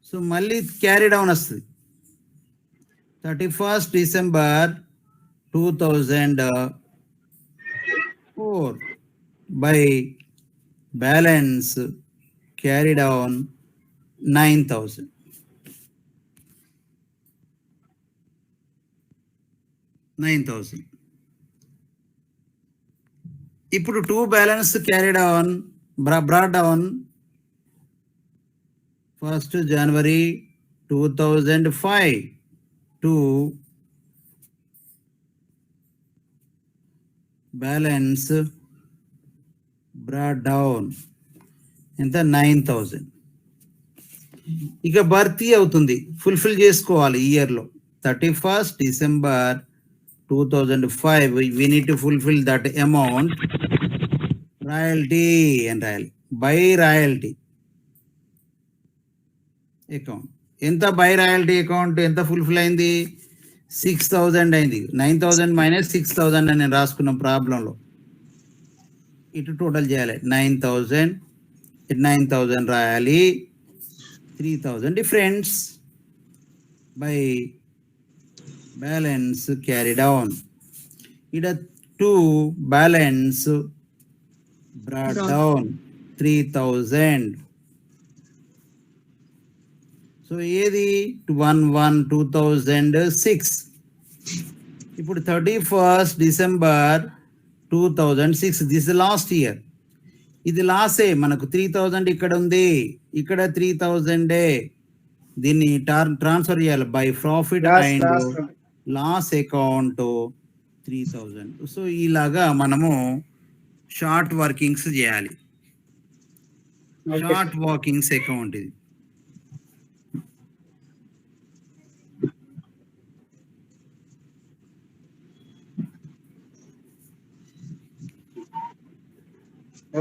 సో మళ్ళీ క్యారీ డౌన్ వస్తుంది. 31st December 2004 by balance carry down 9,000. ఇప్పుడు 2 balance carry down brought down 1st January 2005 to balance broad down ఎంత 9,000. ఇక భర్తీ అవుతుంది, ఫుల్ఫిల్ చేసుకోవాలి ఈ ఇయర్లో. 31st December 2005 we need to fulfill that amount. Royalty అని రాయాలి. బై రాయల్టీ అకౌంట్ ఎంత, బై రాయల్టీ అకౌంట్ ఎంత ఫుల్ఫిల్ అయింది 6,000 అయింది. 9,000 మైనస్ 6,000 అని నేను రాసుకున్నాం ప్రాబ్లంలో. ఇటు టోటల్ చేయాలి 9,000. 9,000 రాయాలి. 3,000 difference by balance carry down. ఇక్కడ 2 బ్యాలెన్స్ బ్రాడ్ డౌన్ 3,000. సో ఏది 1/1/2006. ఇప్పుడు 31st December 2006 this last year. ఇది లాసే మనకు 3,000 ఇక్కడ ఉంది, ఇక్కడ 3,000. దీన్ని ట్రాన్స్ఫర్ చేయాలి by profit and loss account 3,000. So ఇలాగా మనము షార్ట్ వర్కింగ్స్ చేయాలి. షార్ట్ వర్కింగ్స్ అకౌంట్ ఇది.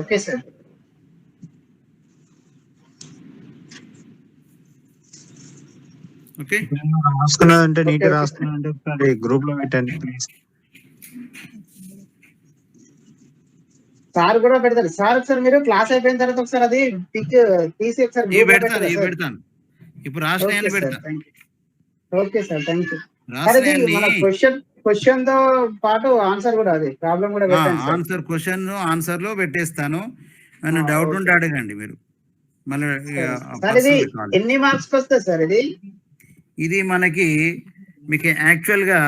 Okay sir. ఓకే, రాసుకున్నదంటే నీట్ రాసుకున్నదంటే ఒకసారి గ్రూప్ లో పెట్టండి ప్లీజ్. సార్ కూడా పెడతారు సార్. ఒకసారి మీరు క్లాస్ అయిపోయిన తర్వాత ఒకసారి అది తీసి ఒకసారి ఇవి పెడతాను. ఇప్పుడు రాసినాయని పెడతాను. Okay sir, thank you. రాసినాయని క్వశ్చన్ తో పాటు ఆన్సర్ కూడా, అది ప్రాబ్లం కూడా పెట్టండి సార్. ఆన్సర్ క్వశ్చన్ ఆన్సర్ లో పెట్టేస్తాను. ఏమైనా డౌట్ ఉంటే అడగండి మీరు. మళ్ళీ సార్ ఇది ఎన్ని మార్క్స్ వస్తుంది సార్? ఇది మనకి మీకు యాక్చువల్గా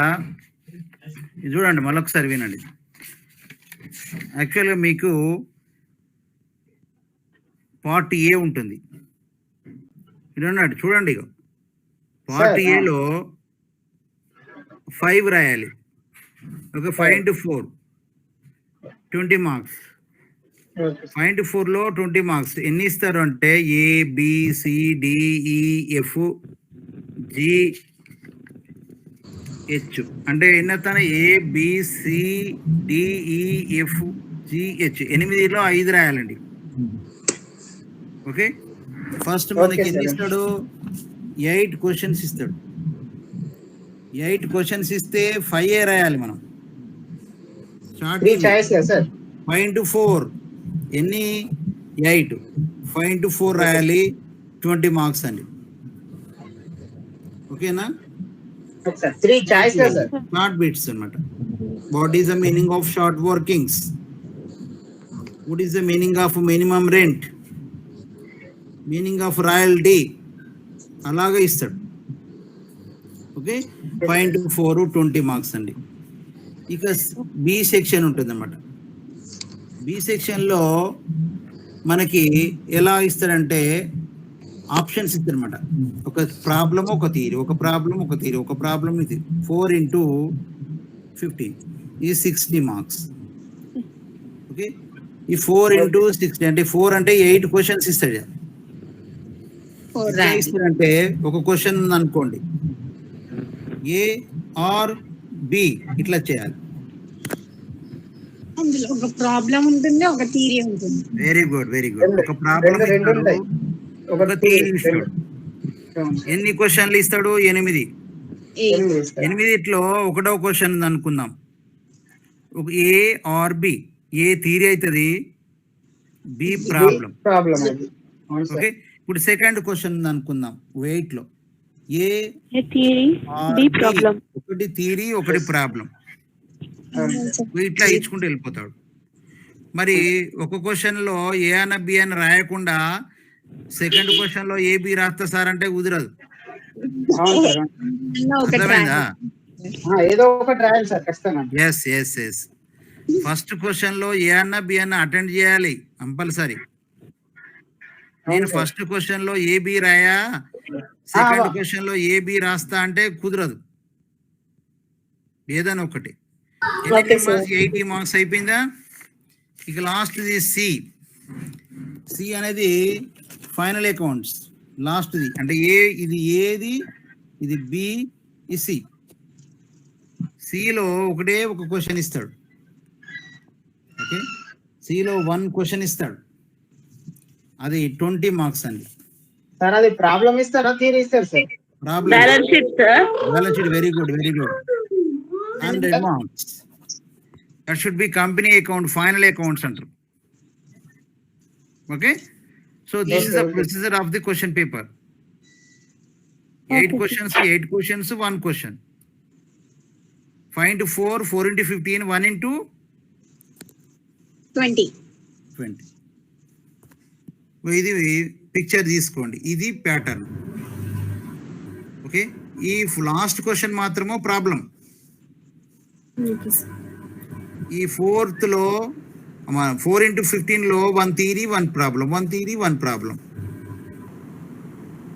చూడండి, మళ్ళీ ఒకసారి వినండి. యాక్చువల్గా మీకు పార్ట్ ఏ ఉంటుంది. ఇది చూడండి, పార్ట్ ఏలో 5 రాయాలి. Okay, 5 into 4 20 marks. 5 into 4 లో 20 మార్క్స్ ఎన్ని ఇస్తారు అంటే ABCDEF GH అంటే ఎన్నెత్తాను ABCDEF GH 8లో 5 రాయాలండి. ఓకే, ఫస్ట్ మనకి ఎన్ని ఇస్తాడు 8 క్వశ్చన్స్ ఇస్తాడు. 8 క్వశ్చన్స్ ఇస్తే 5 రాయాలి మనం. 5 into 4 ఎన్ని 8. 5 into 4 రాయాలి, 20 మార్క్స్ అండి. ఓకేనా? షార్ట్ బిట్స్ అన్నమాట. What is the meaning of short workings? What is the meaning of minimum rent? Meaning of royalty అలాగే ఇస్తాడు. ఓకే, 5 into 4 20 మార్క్స్ అండి. ఇక బి సెక్షన్ ఉంటుంది అన్నమాట. బి సెక్షన్లో మనకి ఎలా ఇస్తాడంటే ఆప్షన్స్ ఇద్దరమాట. ఒక ప్రాబ్లం ఒక థియరీ, ఒక ప్రాబ్లం ఒక థియరీ, ఒక ప్రాబ్లం ఇది 4 into 15 ఈ 60 మార్క్స్. ఓకే, ఈ 4 into 60 అంటే 4 అంటే 8 క్వశ్చన్స్ ఇస్తాడు. ఇస్తాడంటే ఒక క్వశ్చన్ ఉంది అనుకోండి, ఏ ఆర్ బి ఇట్లా చేయాలి. అందులో ఒక ప్రాబ్లం ఉంటుంది, ఒక థియరీ ఉంటుంది. Very good, very good. ఒక ప్రాబ్లం ఇస్తాడు, ఒక థియరీ ఇస్తాడు. ఎన్ని క్వశ్చన్లు ఇస్తాడు? 8. 8లో ఒకటో క్వశ్చన్ అనుకుందాం, ఒక ఏ ఆర్ బి. ఏ థియరీ అవుతుంది, బి ప్రాబ్లం. ఓకే, ఇప్పుడు సెకండ్ క్వశ్చన్ అనుకుందాం 8లో, ఏ థియరీ బి ప్రాబ్లం. ఒకటి థియరీ ఒకటి ప్రాబ్లం, ఇట్లా ఇచ్చుకుంటూ వెళ్ళిపోతాడు. మరి ఒక క్వశ్చన్ లో ఏ అన్న బి అని రాయకుండా సెకండ్ క్వశ్చన్ లో ఏ బి రాస్తా సార్ అంటే కుదరదు. అర్థమైందా? ఏదో ఒకటి రాయాలి సార్ ఖచ్చితంగా. Yes yes yes. First question లో ఏ అన్న బి అన్న అటెండ్ చేయాలి కంపల్సరీ. నేను ఫస్ట్ క్వశ్చన్ లో A B Rai, second question లో ఏ బి రాస్తా అంటే కుదరదు. ఏదైనా ఒకటి. 80 మార్క్స్ అయిపోయిందా? ఇక లాస్ట్ సి. సి అనేది ఫైనల్ అకౌంట్స్ లాస్ట్ది. అంటే ఇది ఏది, ఇది బి, ఇది సి. సిలో ఒకటే ఒక క్వశ్చన్ ఇస్తాడు. ఓకే, సిలో 1 క్వశ్చన్ ఇస్తాడు, అది 20 మార్క్స్ అండి. సార్ అది ప్రాబ్లం ఇస్తారా థియరీ ఇస్తారు sir? Problem, balance sheet. Very good, very good. 100 marks. That should be company account, final accounts అంటారు. Okay, so this is the procedure of the question paper. 8 questions, 8 questions, 1 question. 5 into 4, 4 into 15, 1 into 20. ఇది picture తీసుకోండి, ఇది pattern. Okay, ఈ last question మాత్రమో problem. ఈ 4th లో 4 into 15 లో 1 theory 1 problem, 1 theory 1 problem.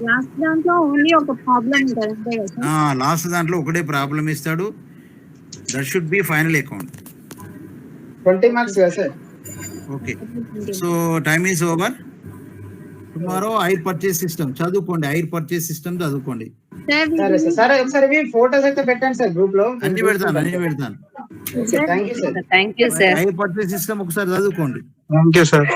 Last దాంట్లో ఓన్లీ ఒక ప్రాబ్లం ఉంటుంది కదా. లాస్ట్ దాంట్లో ఒకటే ప్రాబ్లం ఇస్తాడు. That should be final account. 20 marks కదా sir? Okay, so time is over. Tomorrow hire purchase system చదువుకోండి, ఐర్ పర్చేస్ సిస్టమ్ చదువుకోండి. సరే సార్, ఒకసారి ఫోటోస్ అయితే పెట్టండి సార్ గ్రూప్ లో. అన్ని పెడతాను. Thank you sir. Thank you sir. Hire purchase system ఒకసారి చదువుకోండి. Thank you sir.